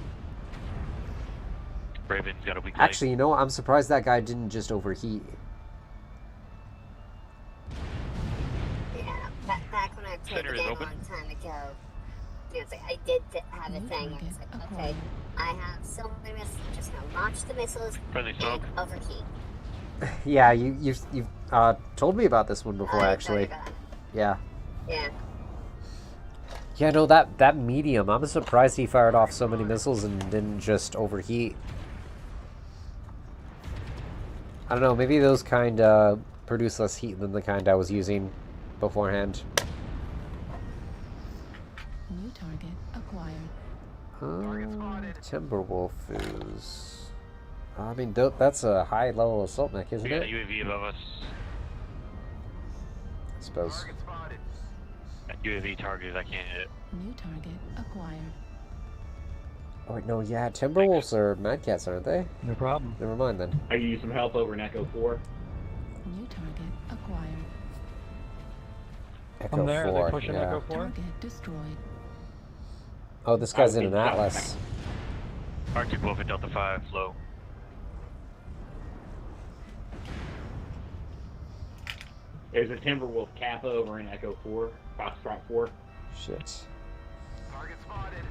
Raven's got a weak leg. Actually, you know what? I'm surprised that guy didn't just overheat. Yeah, back when I played Center the is game a open. long time ago, you know, it's like I did have a New thing where it's target like, okay, acquired. I have so many missiles, I'm just gonna launch the missiles Friendly and smoke. overheat. Yeah, you've told me about this one before, actually. Yeah. Yeah. Yeah, no, that medium, I'm surprised he fired off so many missiles and didn't just overheat. I don't know, maybe those kind produce less heat than the kind I was using beforehand. New target acquired. Timberwolf is... I mean, that's a high-level assault mech, isn't We got a it? UAV above us. I suppose. That UAV targeted, I can't hit it. New target acquired. Oh, wait, no, yeah, Timberwolves are Mad Cats, aren't they? No problem. Never mind, then. I can use some help over in Echo 4. New target acquired. Echo From there, 4, they push an yeah. Echo 4. Target destroyed. Oh, this guy's in I an think so. Atlas. Arctic Wolf at Delta 5, low. There's a Timberwolf Kappa over in Echo 4, Foxtrot 4. Shit. Target spotted.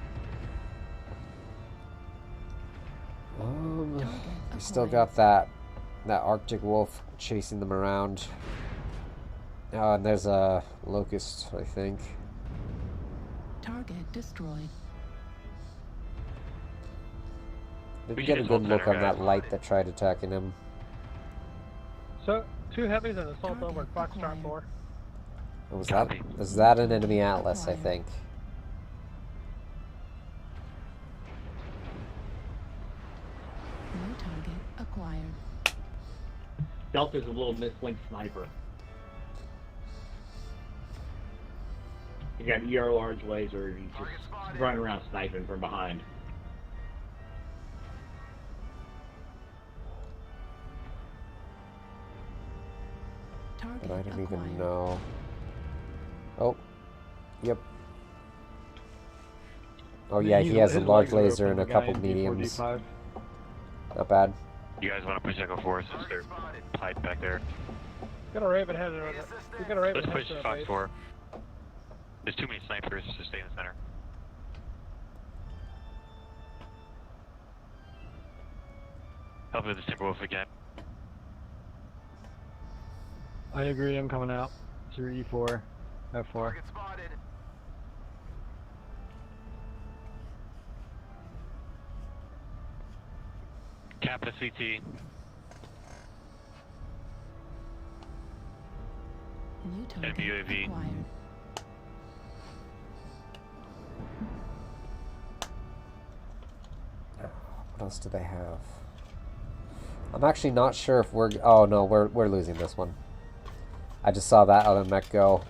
We still got that Arctic Wolf chasing them around. Oh, and there's a Locust, I think. Target destroyed. Didn't We get a should good just look hold on center, that guys. light that tried attacking him. So, 2 heavies and assault Target over Foxtrot acquired. 4. What was Copy. that? Was that an enemy Atlas, I Acquired. think? New target acquired. Delta's a little mislinked sniper. He got an ER large laser, and he's just running around sniping from behind. Target But I don't even acquired. know. Oh. Yep. Oh yeah, he has a His large legs are laser open, and a the guy couple in mediums. D4, D5. Not bad. You guys want to push Echo 4 since they're tied back there? Got a Raven headed over. We got a Raven Let's headed push to the Fox base. 4. There's too many snipers to stay in the center. Help with the Timberwolf again. I agree, I'm coming out. Through E4, F4. Spotted. Kappa CT. New target UAV. acquired. else do they have? I'm actually not sure if we're... Oh, no, we're losing this one. I just saw that other mech go.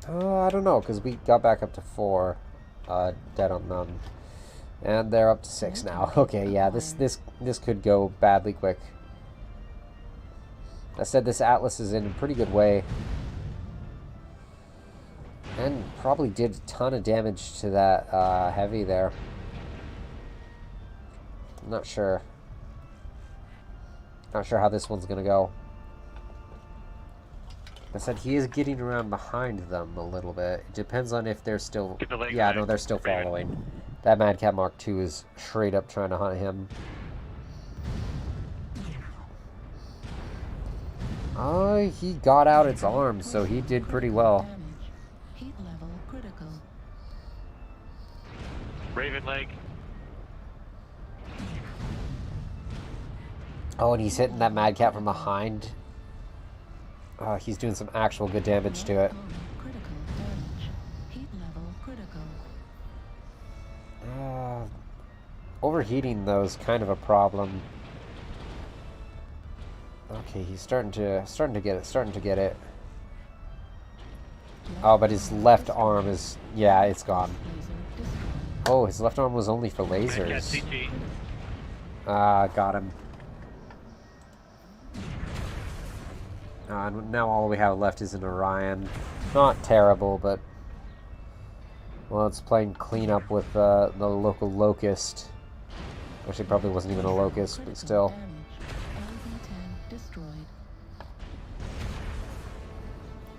I don't know, because we got back up to 4. Dead on none. And they're up to 6 now. Okay, yeah, this could go badly quick. I said this Atlas is in a pretty good way. And probably did a ton of damage to that heavy there. I'm not sure. Not sure how this one's gonna go. I said he is getting around behind them a little bit. It depends on if they're still... Yeah, no, they're still following. That Madcat Mark II is straight up trying to hunt him. Oh, he got out its arms, so he did pretty well. Heat level critical. Raven leg. Oh, and he's hitting that Madcat from behind. Oh, he's doing some actual good damage to it. Critical damage. Heat level critical. Overheating, though, is kind of a problem. Okay, he's starting to get it. Oh, but his left arm is... Yeah, it's gone. Oh, his left arm was only for lasers. Got him. And now all we have left is an Orion. Not terrible, but... Well, it's playing cleanup with the local Locust. Actually, probably wasn't even a Locust, but still.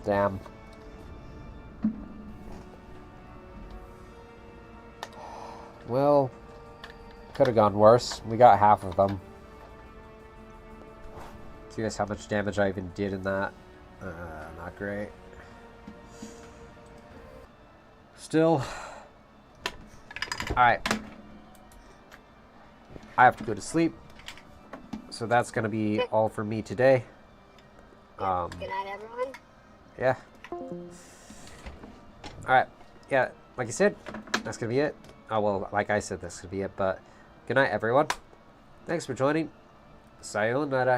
Damn. Well, could have gone worse. We got half of them. Curious how much damage I even did in that. Not great. Still. Alright. I have to go to sleep. So that's going to be all for me today. Good night, everyone. Yeah. Alright. Yeah, like I said, that's going to be it. Oh, well, like I said, that's going to be it. But good night, everyone. Thanks for joining. Sayonara.